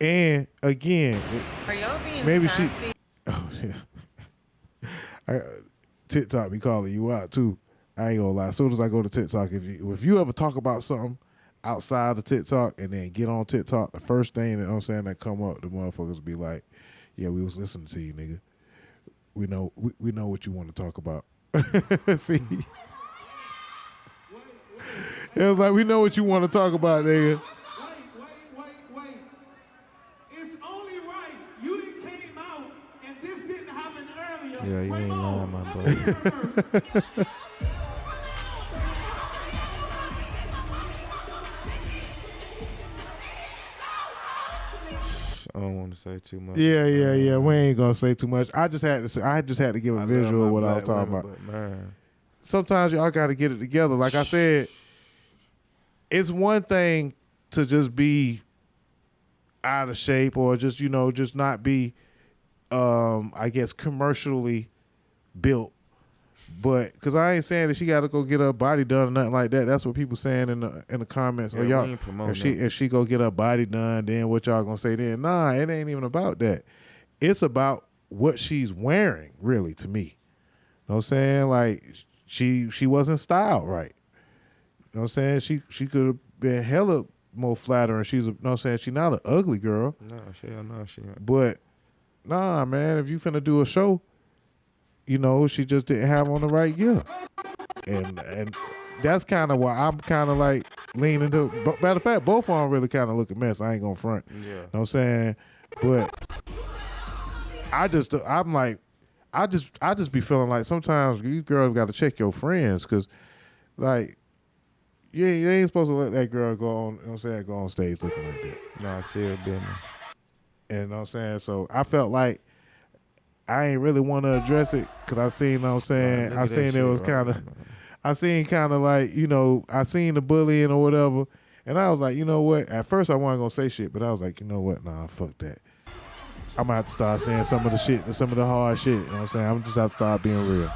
[SPEAKER 1] And again,
[SPEAKER 13] Are y'all being
[SPEAKER 1] maybe
[SPEAKER 13] sassy?
[SPEAKER 1] Oh yeah. TikTok be calling you out too. I ain't gonna lie. As soon as I go to TikTok, if you ever talk about something outside of TikTok and then get on TikTok, the first thing that I'm saying that come up, the motherfuckers be like, "Yeah, we was listening to you, nigga. We know what you want to talk about." See, it was like, we know what you want to talk about, nigga.
[SPEAKER 4] Wait. It's only right. You didn't came out and this didn't happen earlier.
[SPEAKER 2] Yeah, you ain't lying, my boy. I don't want to say too much.
[SPEAKER 1] Yeah. We ain't gonna say too much. I just had to give a visual of what I was talking about.
[SPEAKER 2] But man,
[SPEAKER 1] sometimes y'all got to get it together. Like I said, it's one thing to just be out of shape or just not be, I guess, commercially built. But because I ain't saying that she got to go get her body done or nothing like that. That's what people saying in the comments.
[SPEAKER 2] Yeah,
[SPEAKER 1] or y'all, if she go get her body done, then what y'all gonna say then? Nah, it ain't even about that. It's about what she's wearing, really, to me. You know what I'm saying? Like she wasn't styled right. You know what I'm saying? She could have been hella more flattering. You know what I'm saying? She's not an ugly girl.
[SPEAKER 2] No, she ain't.
[SPEAKER 1] But nah, man, if you finna do a show, you know, she just didn't have on the right gear. And that's kind of why I'm kind of like leaning to. Matter of fact, both of them really kind of look a mess. I ain't gonna front.
[SPEAKER 2] Yeah.
[SPEAKER 1] You know what I'm saying? But I just be feeling like sometimes you girls got to check your friends because, like, you ain't supposed to let that girl go on. You know what I'm saying? Go on stage looking like that.
[SPEAKER 2] Nah, see her business.
[SPEAKER 1] And you know what I'm saying? So I felt like I ain't really want to address it because I seen, you know what I'm saying, I seen it was kind of, I seen kind of like, you know, I seen the bullying or whatever. And I was like, you know what? At first I wasn't going to say shit, but I was like, you know what? Nah, fuck that. I'm going to have to start saying some of the shit, some of the hard shit. You know what I'm saying? I'm just have to start being real.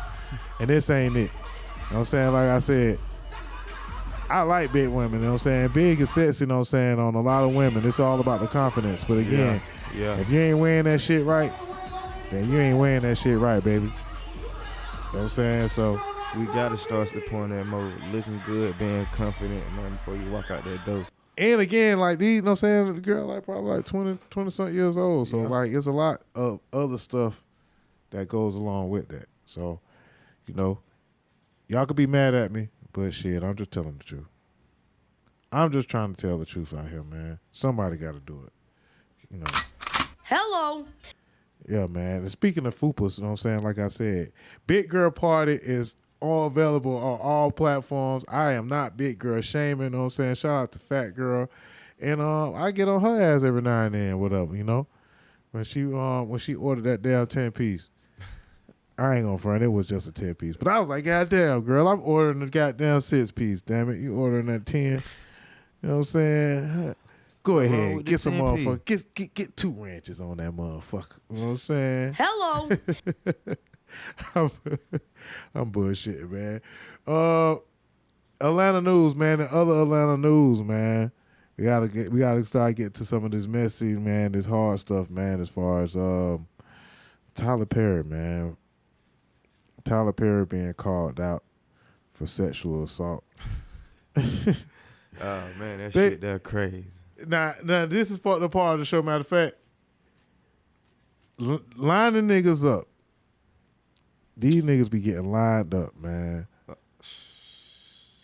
[SPEAKER 1] And this ain't it. You know what I'm saying? Like I said, I like big women, you know what I'm saying? Big is sexy, you know what I'm saying, on a lot of women. It's all about the confidence. But again, if you ain't wearing that shit right, then you ain't wearing that shit right, baby. You know what I'm saying? So
[SPEAKER 2] we got to start supporting that mode. Looking good, being confident, man, before you walk out that door.
[SPEAKER 1] And again, like these, you know what I'm saying, the girl like probably like 20-something years old. So like it's a lot of other stuff that goes along with that. So, you know, y'all could be mad at me, but shit, I'm just telling the truth. I'm just trying to tell the truth out here, man. Somebody got to do it. You know.
[SPEAKER 10] Hello.
[SPEAKER 1] Yeah, man. And speaking of fupas, you know what I'm saying, like I said, Big Girl Party is all available on all platforms. I am not big girl shaming, you know what I'm saying? Shout out to Fat Girl. And I get on her ass every now and then, whatever, you know? When she ordered that damn 10-piece. I ain't gonna front, it was just a 10-piece. But I was like, goddamn, girl, I'm ordering the goddamn 6-piece, damn it. You ordering that 10. You know what I'm saying? Go ahead, get some motherfucker. Get 2 ranches on that motherfucker. You know what I'm saying?
[SPEAKER 10] Hello.
[SPEAKER 1] I'm bullshitting, man. Atlanta news, man, and other Atlanta news, man. We gotta start getting to some of this messy, man, this hard stuff, man, as far as Tyler Perry, man. Tyler Perry being called out for sexual assault.
[SPEAKER 2] Oh man, that shit that crazy.
[SPEAKER 1] Now this is the part of the show, matter of fact. Lining niggas up. These niggas be getting lined up, man.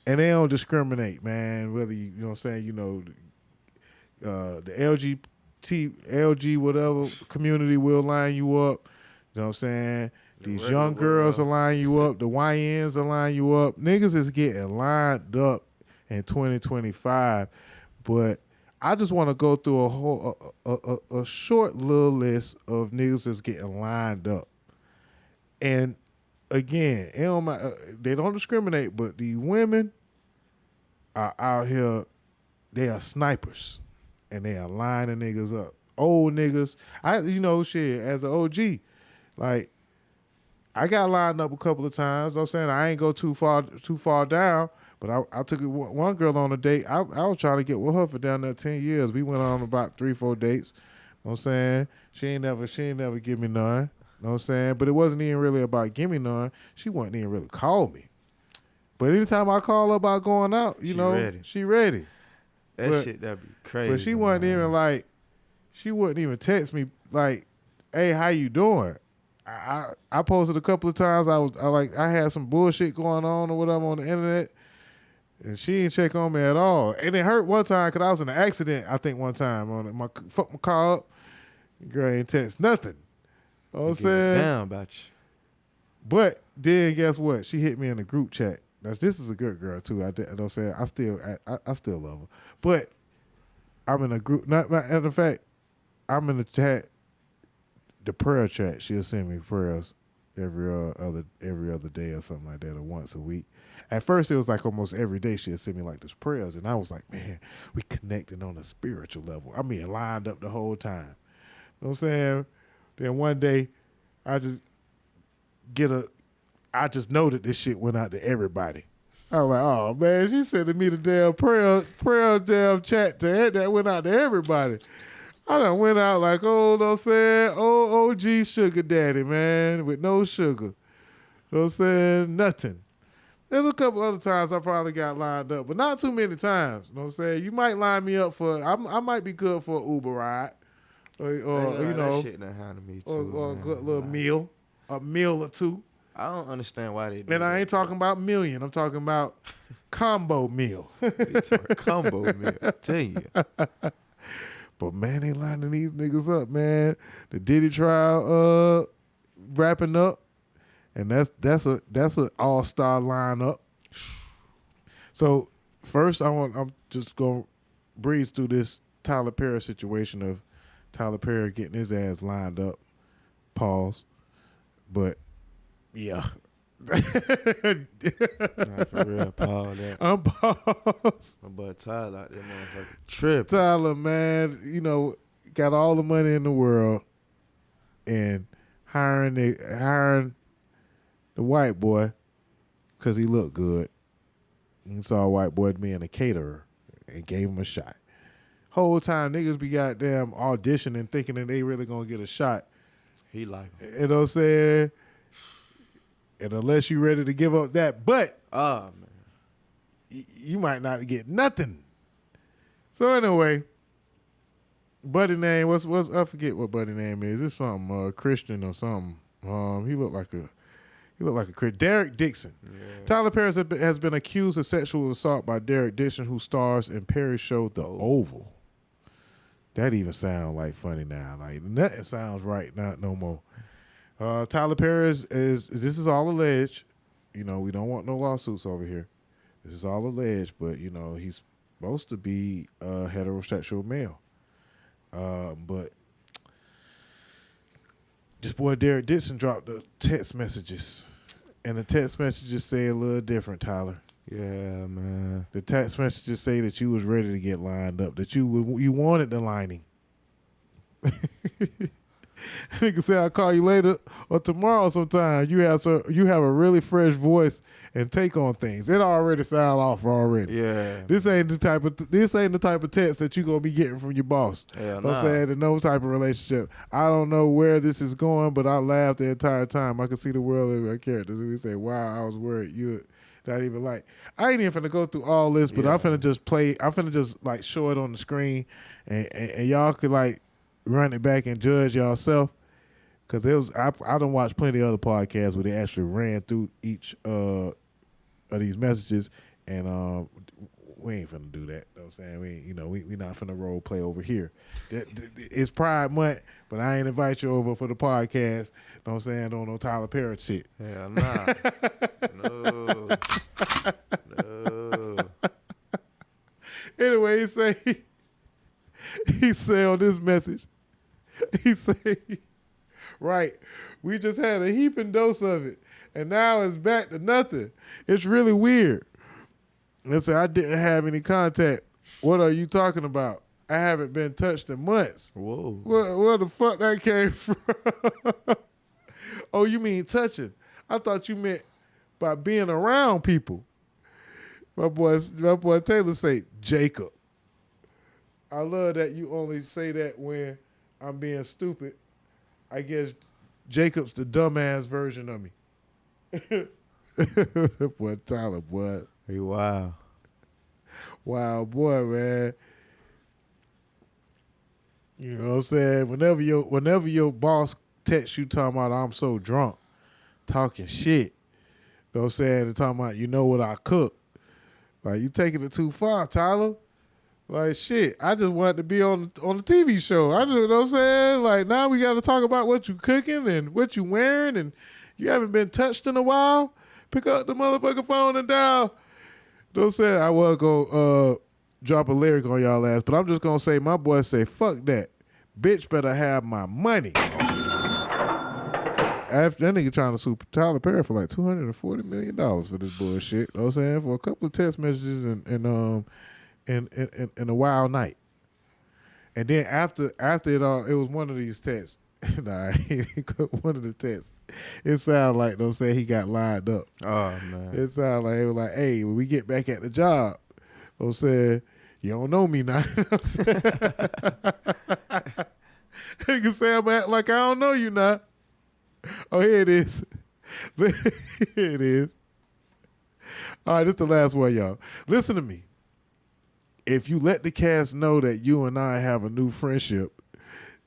[SPEAKER 1] And they don't discriminate, man. Whether you know what I'm saying, you know, the LG whatever community will line you up. You know what I'm saying? These young girls will line you up. The YNs will line you up. Niggas is getting lined up in 2025. But I just want to go through a short little list of niggas that's getting lined up. And again, they don't discriminate, but the women are out here, they are snipers. And they are lining niggas up. Old niggas. As an OG, like, I got lined up a couple of times. I'm saying I ain't go too far down, but I took one girl on a date. I was trying to get with her for down there 10 years. We went on about 3-4 dates. You know what I'm saying? She ain't never give me none. You know what I'm saying? But it wasn't even really about give me none. She wasn't even really call me. But anytime I call her about going out, she ready.
[SPEAKER 2] That'd be crazy.
[SPEAKER 1] But she wasn't even like, she wouldn't even text me like, hey, how you doing? I posted a couple of times. I had some bullshit going on or whatever on the internet, and she didn't check on me at all. And it hurt one time because I was in an accident. I think one time fucked my car up. Girl ain't text nothing. You know what I'm saying?
[SPEAKER 2] Down about you.
[SPEAKER 1] But then guess what? She hit me in the group chat. Now, this is a good girl too. I still love her. But I'm in a group. Matter of fact, I'm in the chat. The prayer chat, she'll send me prayers every other day or something like that, or once a week. At first, it was like almost every day she'll send me like these prayers, and I was like, man, we connecting on a spiritual level. I mean, lined up the whole time. You know what I'm saying? Then one day, I just know that this shit went out to everybody. I was like, oh man, she sending me the damn prayer damn chat that went out to everybody. I done went out like, OG sugar daddy, man, with no sugar. You know what I'm saying? Nothing. There's a couple other times I probably got lined up, but not too many times. You know what I'm saying? You might line me up for, I might be good for an Uber ride. Or
[SPEAKER 2] that shit done happened to me too.
[SPEAKER 1] Or a good little meal. A meal or two.
[SPEAKER 2] I don't understand why they do
[SPEAKER 1] And I ain't talking about million. I'm talking about combo meal.
[SPEAKER 2] Combo meal. I tell you.
[SPEAKER 1] But man, they lining these niggas up, man. The Diddy Trial wrapping up, and that's a all-star lineup. So first, I'm just gonna breeze through this Tyler Perry situation of Tyler Perry getting his ass lined up. Pause. But yeah.
[SPEAKER 2] Nah, for real, Paul.
[SPEAKER 1] Unpause.
[SPEAKER 2] My boy Tyler out there, motherfucker. Tripping.
[SPEAKER 1] Tyler, man, you know, got all the money in the world and hiring the white boy because he looked good. And saw a white boy being a caterer and gave him a shot. Whole time niggas be goddamn auditioning thinking that they really gonna get a shot.
[SPEAKER 2] He like him.
[SPEAKER 1] You know what I'm saying? And unless you ready to give up that butt,
[SPEAKER 2] man,
[SPEAKER 1] you might not get nothing. So anyway, buddy name, what's I forget what buddy name is. It's something Christian or something. He looked like a Derek Dixon. Yeah. Tyler Perry has been accused of sexual assault by Derek Dixon, who stars in Perry's show The Oval. That even sounds like funny now. Like nothing sounds right, not no more. Tyler Perry is this is all alleged. You know, we don't want no lawsuits over here. This is all alleged, but you know, he's supposed to be a heterosexual male. But this boy Derek Dixon dropped the text messages. And the text messages say a little different, Tyler.
[SPEAKER 2] Yeah, man.
[SPEAKER 1] The text messages say that you was ready to get lined up, that you wanted the lining. Nigga say I'll call you later or tomorrow sometime. You have a really fresh voice and take on things. It already sound off already.
[SPEAKER 2] Yeah.
[SPEAKER 1] This ain't the type of text that you gonna be getting from your boss.
[SPEAKER 2] Yeah,
[SPEAKER 1] I'm saying in no type of relationship. I don't know where this is going, but I laughed the entire time. I could see the world in my characters. We say, wow, I was worried you not even like. I ain't even finna go through all this, but I'm finna just like show it on the screen and y'all could like run it back and judge yourself. Cause I done watched plenty of other podcasts where they actually ran through each of these messages, and we ain't finna do that. You know what I'm saying? We not finna role play over here. It's Pride Month, but I ain't invite you over for the podcast. You know what I'm saying? On no Tyler Perry shit.
[SPEAKER 2] Hell nah. No.
[SPEAKER 1] Anyway, he say on this message, he say, right, we just had a heaping dose of it, and now it's back to nothing. It's really weird. Let's say I didn't have any contact. What are you talking about? I haven't been touched in months.
[SPEAKER 2] Whoa.
[SPEAKER 1] Where the fuck that came from? Oh, you mean touching? I thought you meant by being around people. My boy Taylor say Jacob. I love that you only say that when I'm being stupid. I guess Jacob's the dumbass version of me. Boy, Tyler, boy.
[SPEAKER 2] Hey, wow.
[SPEAKER 1] Wow, boy, man. You know what I'm saying? Whenever your boss texts you talking about I'm so drunk, talking shit, you know what I'm saying? And talking about you know what I cook. Like, you taking it too far, Tyler. Like, shit, I just wanted to be on the TV show. I just, you know what I'm saying? Like, now we got to talk about what you cooking and what you wearing, and you haven't been touched in a while. Pick up the motherfucking phone and dial. You know what I'm saying? I was going to drop a lyric on y'all ass, but I'm just going to say, my boy say, fuck that. Bitch better have my money. After that nigga trying to sue Tyler Perry for like $240 million for this bullshit. You know what I'm saying? For a couple of text messages and a wild night. And then after it all, it was one of these texts. Nah, one of the texts. It sounded like, don't say he got lined up.
[SPEAKER 2] Oh, man.
[SPEAKER 1] It sounded like, it was like, hey, when we get back at the job, don't say, you don't know me now. You know what I'm saying? Nigga say I'm acting like I don't know you now. Oh, here it is. Here it is. All right, this is the last one, y'all. Listen to me. If you let the cast know that you and I have a new friendship,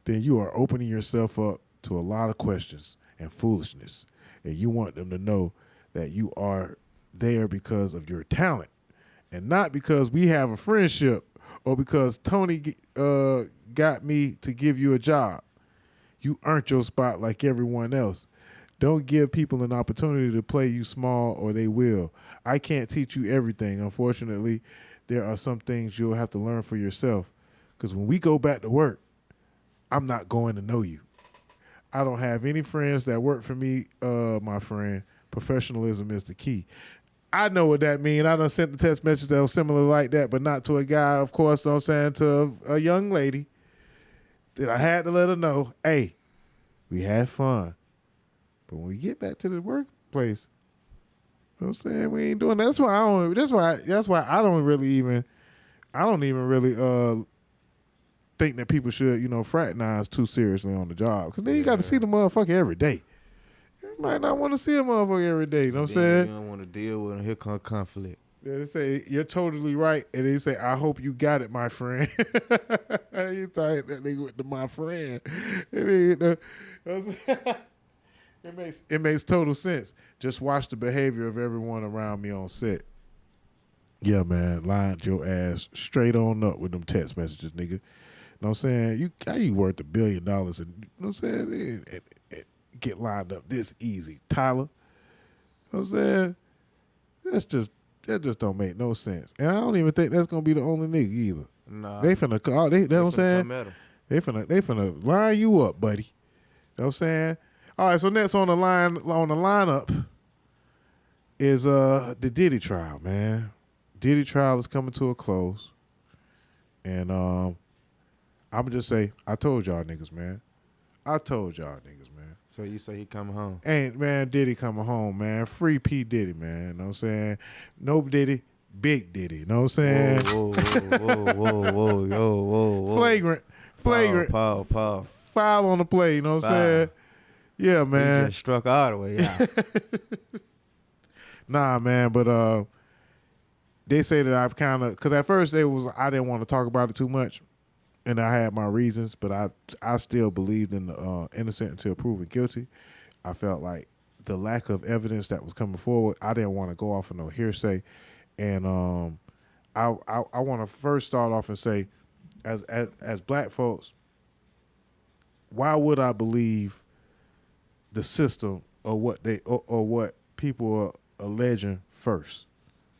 [SPEAKER 1] then you are opening yourself up to a lot of questions and foolishness. And you want them to know that you are there because of your talent and not because we have a friendship or because Tony got me to give you a job. You earned your spot like everyone else. Don't give people an opportunity to play you small or they will. I can't teach you everything. Unfortunately, there are some things you'll have to learn for yourself. Because when we go back to work, I'm not going to know you. I don't have any friends that work for me, my friend. Professionalism is the key. I know what that means. I done sent the text message that was similar like that, but not to a guy, of course, know what I'm saying, to a young lady that I had to let her know, hey, we had fun. But when we get back to the workplace, you know what I'm saying, we ain't doing that. That's why I don't even really think that people should, fraternize too seriously on the job. Because then you got to see the motherfucker every day. You might not want to see a motherfucker every day. You know what I'm saying?
[SPEAKER 2] You don't want to deal with him. Here come conflict.
[SPEAKER 1] They say, you're totally right. And they say, I hope you got it, my friend. You thought that nigga with the my friend. It makes total sense. Just watch the behavior of everyone around me on set. Yeah, man. Lined your ass straight on up with them text messages, nigga. You know what I'm saying? You worth $1 billion and, you know what I'm saying? And get lined up this easy. Tyler, you know what I'm saying? That just don't make no sense. And I don't even think that's gonna be the only nigga either.
[SPEAKER 2] Nah.
[SPEAKER 1] They finna call, you know what I'm saying? They finna line you up, buddy. You know what I'm saying? All right, so next on the lineup is the Diddy Trial, man. Diddy Trial is coming to a close. And I'ma just say, I told y'all niggas, man.
[SPEAKER 2] So you say he coming home?
[SPEAKER 1] Ain't, man, Diddy coming home, man. Free P. Diddy, man. You know what I'm saying? No Diddy, big Diddy. You know what I'm saying?
[SPEAKER 2] Whoa.
[SPEAKER 1] Flagrant.
[SPEAKER 2] Pow.
[SPEAKER 1] Foul on the play, you know what I'm saying? Yeah, man.
[SPEAKER 2] He just struck all the way out.
[SPEAKER 1] Nah, man, but they say that I've kind of, because at first I didn't want to talk about it too much, and I had my reasons, but I still believed in the innocent until proven guilty. I felt like the lack of evidence that was coming forward, I didn't want to go off of no hearsay, and I want to first start off and say, as black folks, why would I believe the system or what people are alleging first?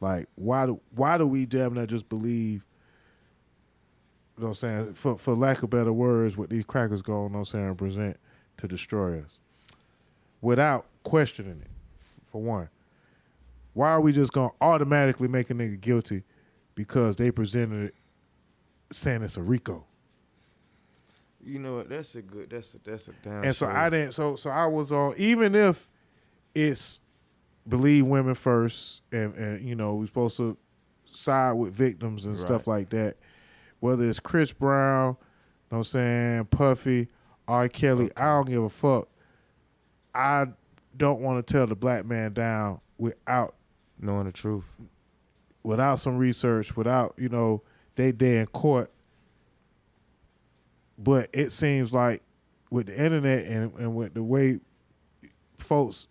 [SPEAKER 1] Like, why do we damn near just believe, you know what I'm saying, for lack of better words, what these crackers go, you know what I'm saying, present to destroy us without questioning it, for one? Why are we just going to automatically make a nigga guilty because they presented it saying it's a RICO?
[SPEAKER 2] You know what? That's a damn.
[SPEAKER 1] And so I didn't. So I was on. Even if it's believe women first, and we're supposed to side with victims and stuff like that. Whether it's Chris Brown, you know what I'm saying, Puffy, R. Kelly, I don't give a fuck. I don't want to tell the black man down without
[SPEAKER 2] knowing the truth,
[SPEAKER 1] without some research, without they day in court. But it seems like with the internet and with the way folks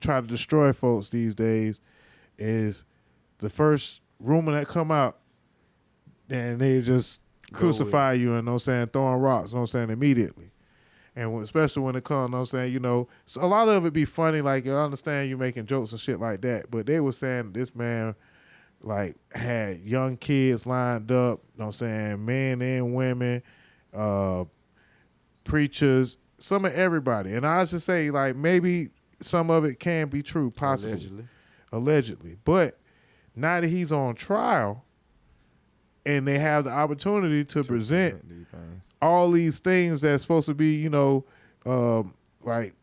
[SPEAKER 1] try to destroy folks these days, is the first rumor that come out, then they just crucify you, and you know what I'm saying, throwing rocks, you know what I'm saying, immediately. And especially when it comes, you know what I'm saying, so a lot of it be funny, like, I understand you making jokes and shit like that, but they were saying this man, like, had young kids lined up, you know what I'm saying, men and women, preachers, some of everybody. And I should say, like, maybe some of it can be true, possibly. Allegedly. But now that he's on trial and they have the opportunity to present all these things that's supposed to be, like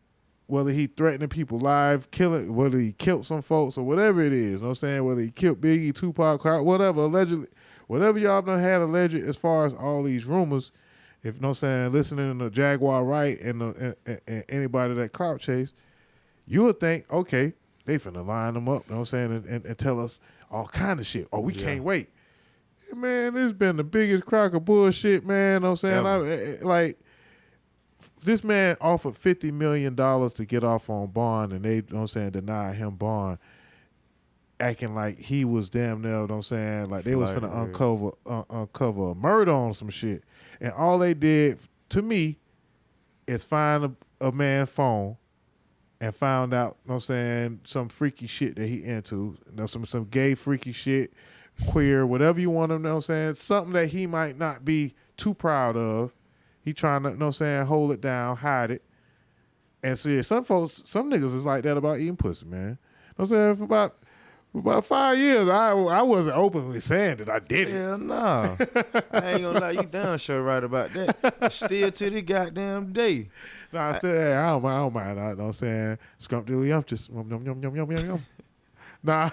[SPEAKER 1] whether he threatening people live, killing, whether he killed some folks or whatever it is, you know what I'm saying, whether he killed Biggie, Tupac, whatever, allegedly, whatever y'all done had alleged as far as all these rumors. If, you know what I'm saying, listening to Jaguar Wright and anybody that clout chase, you would think, okay, they finna line them up, you know what I'm saying, and tell us all kind of shit. Oh, we can't wait. Man, this been the biggest crock of bullshit, man, you know what I'm saying? This man offered $50 million to get off on bond, and they, you know what I'm saying, denied him bond, acting like he was damn near, you know what I'm saying, like they was finna uncover a murder on some shit. And all they did, to me, is find a man's phone and found out, you know what I'm saying, some freaky shit that he into, some gay freaky shit, queer, whatever you want to, you know what I'm saying, something that he might not be too proud of. He trying to, you know what I'm saying, hold it down, hide it. And see, some niggas is like that about eating pussy, man. You know what I'm saying? For about 5 years, I wasn't openly saying that I did it.
[SPEAKER 2] Hell no. I ain't gonna lie, you damn sure right about that. Still to the goddamn day.
[SPEAKER 1] No, I said, I don't mind. I know what I'm saying? Scrumptiddlyumptious. Yum, yum, yum, yum, yum, yum. Nah.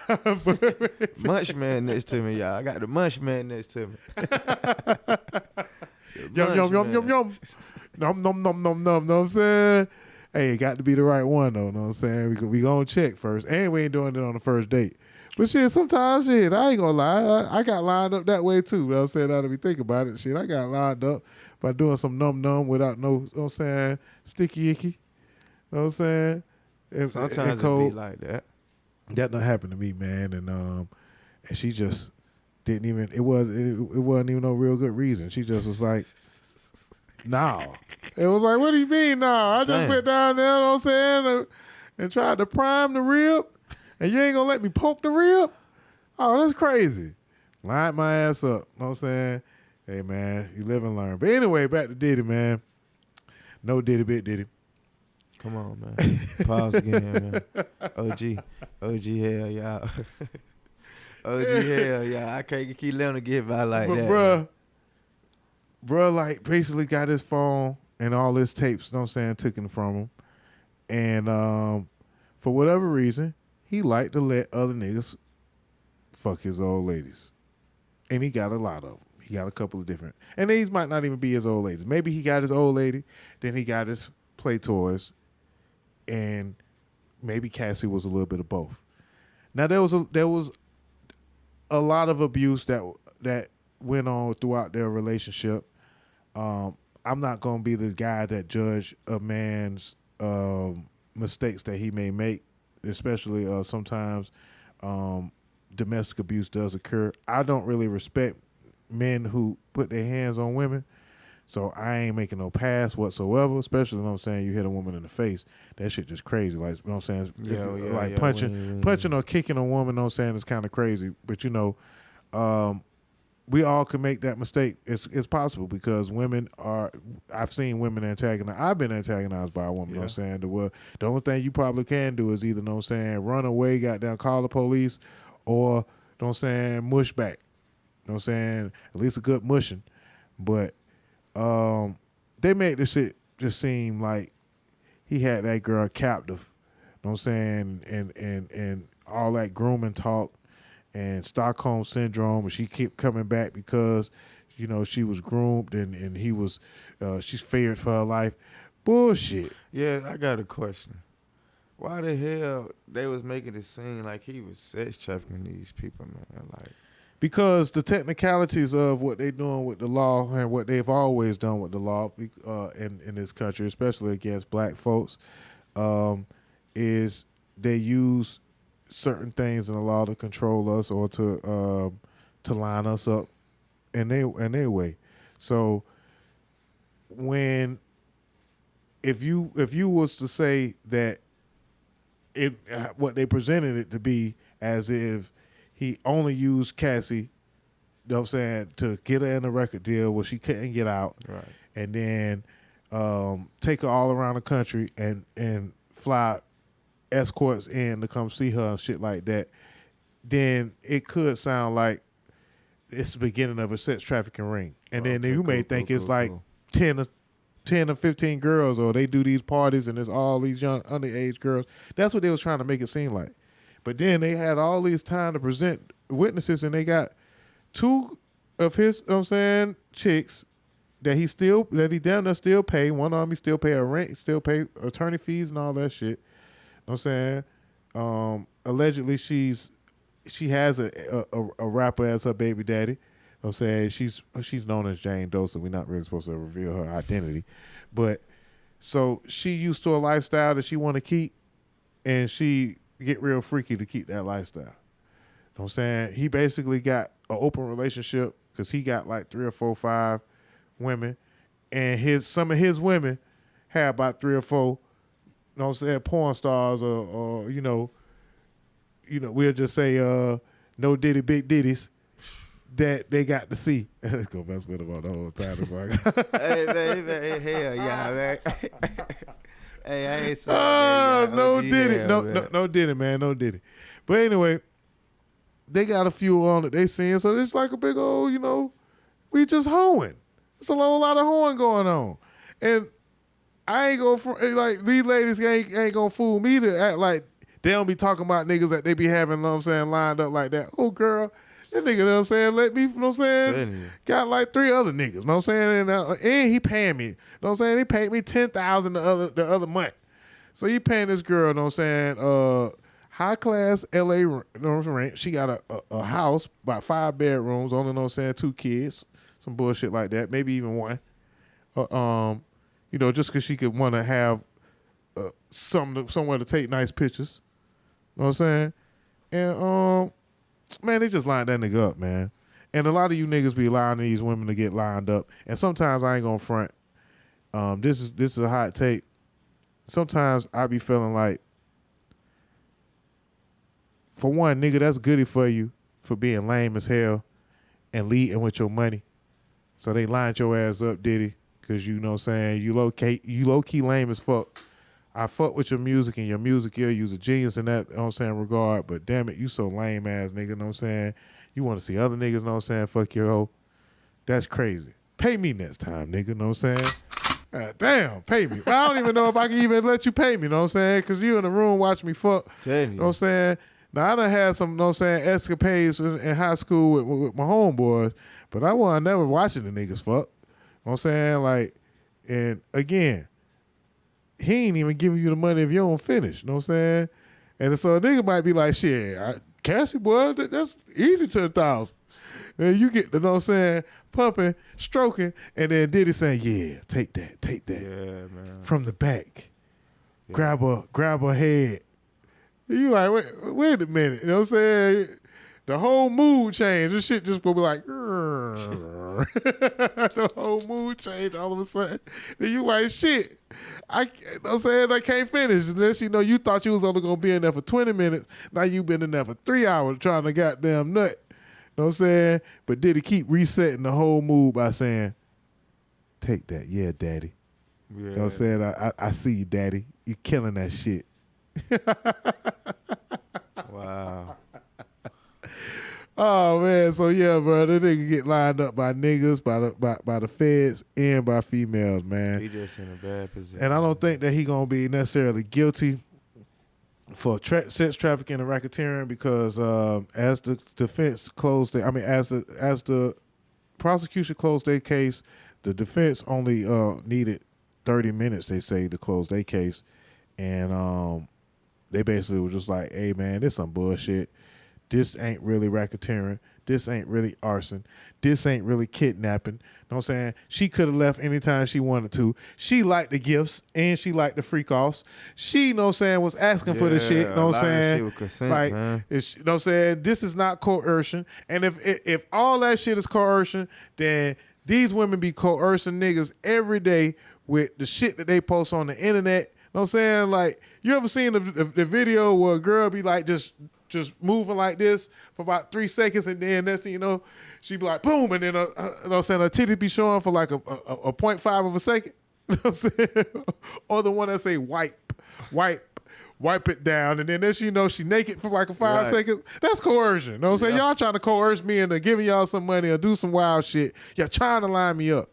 [SPEAKER 2] Munch man next to me, y'all. I got the munch man next to me.
[SPEAKER 1] Yum, yum, yum, yum, yum. Nom, nom, nom, nom, nom. Know what I'm saying? Hey, it got to be the right one, though. Know what I'm saying? We gonna check first. And we ain't doing it on the first date. But shit, sometimes, shit, I ain't gonna lie. I got lined up that way, too. You know what I'm saying? Now that we think about it, shit, I got lined up by doing some num-num without no, you know what I'm saying, sticky icky. You know what I'm saying?
[SPEAKER 2] Sometimes it be like that.
[SPEAKER 1] That done happened to me, man. And she just didn't even, it wasn't even no real good reason. She just was like, no. It was like, what do you mean, no? I just went down there, you know what I'm saying, and tried to prime the rib, and you ain't gonna let me poke the rib? Oh, that's crazy. Lined my ass up, you know what I'm saying? Hey, man, you live and learn. But anyway, back to Diddy, man. No Diddy, bit Diddy.
[SPEAKER 2] Come on, man. Pause again, man. OG hell, y'all. OG hell, y'all. I can't keep letting him get by like
[SPEAKER 1] but
[SPEAKER 2] that.
[SPEAKER 1] Bruh, like, basically got his phone and all his tapes, you know what I'm saying, taken from him. And for whatever reason, he liked to let other niggas fuck his old ladies. And he got a lot of them. He got a couple of different. And these might not even be his old ladies. Maybe he got his old lady, then he got his play toys, and maybe Cassie was a little bit of both. Now there was a lot of abuse that went on throughout their relationship. I'm not gonna be the guy that judge a man's mistakes that he may make, especially sometimes domestic abuse does occur. I don't really respect men who put their hands on women, so I ain't making no pass whatsoever, especially, you know what I'm saying, you hit a woman in the face. That shit just crazy. Like, you know what I'm saying? Punching or kicking a woman, you know what I'm saying, is kind of crazy. But, you know, we all can make that mistake. It's possible because women are, I've seen women antagonized. I've been antagonized by a woman, you know what I'm saying? The only thing you probably can do is either, you know what I'm saying, run away, goddamn, call the police, or, you know what I'm saying, mush back. You know what I'm saying? At least a good mushing. But they made this shit just seem like he had that girl captive. You know what I'm saying? And all that grooming talk and Stockholm syndrome, and she kept coming back because, you know, she was groomed and he was she's feared for her life. Bullshit.
[SPEAKER 2] Yeah, I got a question. Why the hell they was making it seem like he was sex trafficking these people, man? Like,
[SPEAKER 1] because the technicalities of what they're doing with the law and what they've always done with the law in this country, especially against black folks, is they use certain things in the law to control us or to line us up in their way. So if you was to say that what they presented it to be as if he only used Cassie, you know what I'm saying, to get her in a record deal where she couldn't get out.
[SPEAKER 2] Right.
[SPEAKER 1] And then take her all around the country and fly escorts in to come see her and shit like that, then it could sound like it's the beginning of a sex trafficking ring. And then you may think it's like 10 or 15 girls, or they do these parties and there's all these young underage girls. That's what they was trying to make it seem like. But then they had all these time to present witnesses, and they got two of his, you know what I'm saying, chicks that he down there still pay. One of them he still pay a rent, still pay attorney fees and all that shit. You know what I'm saying? Allegedly she has a rapper as her baby daddy. You know what I'm saying? She's known as Jane Doe, so we're not really supposed to reveal her identity. But so she used to a lifestyle that she want to keep, and she get real freaky to keep that lifestyle. You know what I'm saying? He basically got an open relationship because he got like 3 or 4, 5 women, and some of his women had about 3 or 4, you know what I'm saying, porn stars or you know, we'll just say no Diddy, big Diddies that they got to see. Let's go mess with him all the whole time.
[SPEAKER 2] Hey, hell yeah, man. Hey, I ain't saying
[SPEAKER 1] no Diddy. No Diddy, man. No Diddy. But anyway, they got a few on it they seeing, so it's like a big old, you know, we just hoeing. It's a whole lot of hoeing going on. And I ain't gonna, like, these ladies ain't gonna fool me to act like they don't be talking about niggas that they be having, you know what I'm saying, lined up like that. Oh, girl, that nigga, you know what I'm saying, let me, you know what I'm saying, got like 3 other niggas, you know what I'm saying, and he paying me, you know what I'm saying, he paid me $10,000 the other month. So he paying this girl, you know what I'm saying, high class LA rent. She got a house, about 5 bedrooms, only, you know what I'm saying, 2 kids, some bullshit like that, maybe even 1. You know, just because she could want to have somewhere to take nice pictures. You know what I'm saying? And, man, they just lined that nigga up, man. And a lot of you niggas be allowing these women to get lined up. And sometimes I ain't gonna front. This is a hot take. Sometimes I be feeling like, for one, nigga, that's goody for you for being lame as hell and leading with your money. So they lined your ass up, Diddy, because you know what I'm saying, you low-key lame as fuck. I fuck with your music and your music, you's a genius in that, you know what I'm saying, regard, but damn it, you so lame ass nigga, you know what I'm saying? You want to see other niggas, you know what I'm saying, fuck your hoe. That's crazy. Pay me next time, nigga, you know what I'm saying? Damn, pay me. I don't even know if I can even let you pay me, you know what I'm saying? Because you in the room watching me fuck, you know what I'm saying? Now, I done had some, you know what I'm saying, escapades in high school with my homeboys, but I wasn't never watching the niggas fuck. You know what I'm saying? Like, and again, he ain't even giving you the money if you don't finish. You know what I'm saying? And so a nigga might be like, shit, Cassie, boy, that's easy 10,000. And you get, you know what I'm saying, pumping, stroking, and then Diddy saying, yeah, take that.
[SPEAKER 2] Yeah, man.
[SPEAKER 1] From the back. Yeah. Grab her head. You like, wait a minute. You know what I'm saying? The whole mood changed. This shit just gonna be like, the whole mood changed all of a sudden. Then you like, shit, you know what I'm saying, I can't finish. Unless you know you thought you was only gonna be in there for 20 minutes. Now you been in there for 3 hours trying to goddamn nut. You know what I'm saying? But did he keep resetting the whole mood by saying, take that, yeah, daddy. Yeah. You know what I'm saying? I see you, daddy. You killing that shit.
[SPEAKER 2] Wow.
[SPEAKER 1] Oh man, so yeah, bro, that nigga get lined up by niggas, by the feds, and by females, man.
[SPEAKER 2] He just in a bad position.
[SPEAKER 1] And I don't think that he gonna be necessarily guilty for sex trafficking and racketeering because as the defense closed, as the prosecution closed their case, the defense only needed 30 minutes, they say, to close their case, and they basically were just like, hey man, this some bullshit. This ain't really racketeering. This ain't really arson. This ain't really kidnapping. You know what I'm saying? She could have left anytime she wanted to. She liked the gifts and she liked the freak offs. She, you know what I'm saying, was asking for this shit. You know what I'm saying?
[SPEAKER 2] Shit with consent,
[SPEAKER 1] like,
[SPEAKER 2] man.
[SPEAKER 1] you know what I'm saying? This is not coercion. And if all that shit is coercion, then these women be coercing niggas every day with the shit that they post on the internet. You know what I'm saying? Like, you ever seen the video where a girl be like just moving like this for about 3 seconds, and then next thing you know, she be like, boom, and then, you know what I'm saying, her titty be showing for like a 0.5 of a second. You know what I'm saying? Or the one that say wipe it down, and then next you know, she naked for like a 5 seconds. That's coercion. You know what I'm saying? Y'all trying to coerce me into giving y'all some money or do some wild shit. Y'all trying to line me up.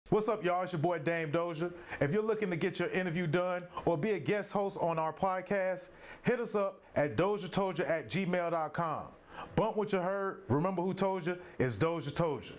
[SPEAKER 1] What's up, y'all? It's your boy Dame Doja. If you're looking to get your interview done or be a guest host on our podcast, hit us up at DOZHATOLDYA.COM. Bump what you heard. Remember who told you? It's Doja Told You.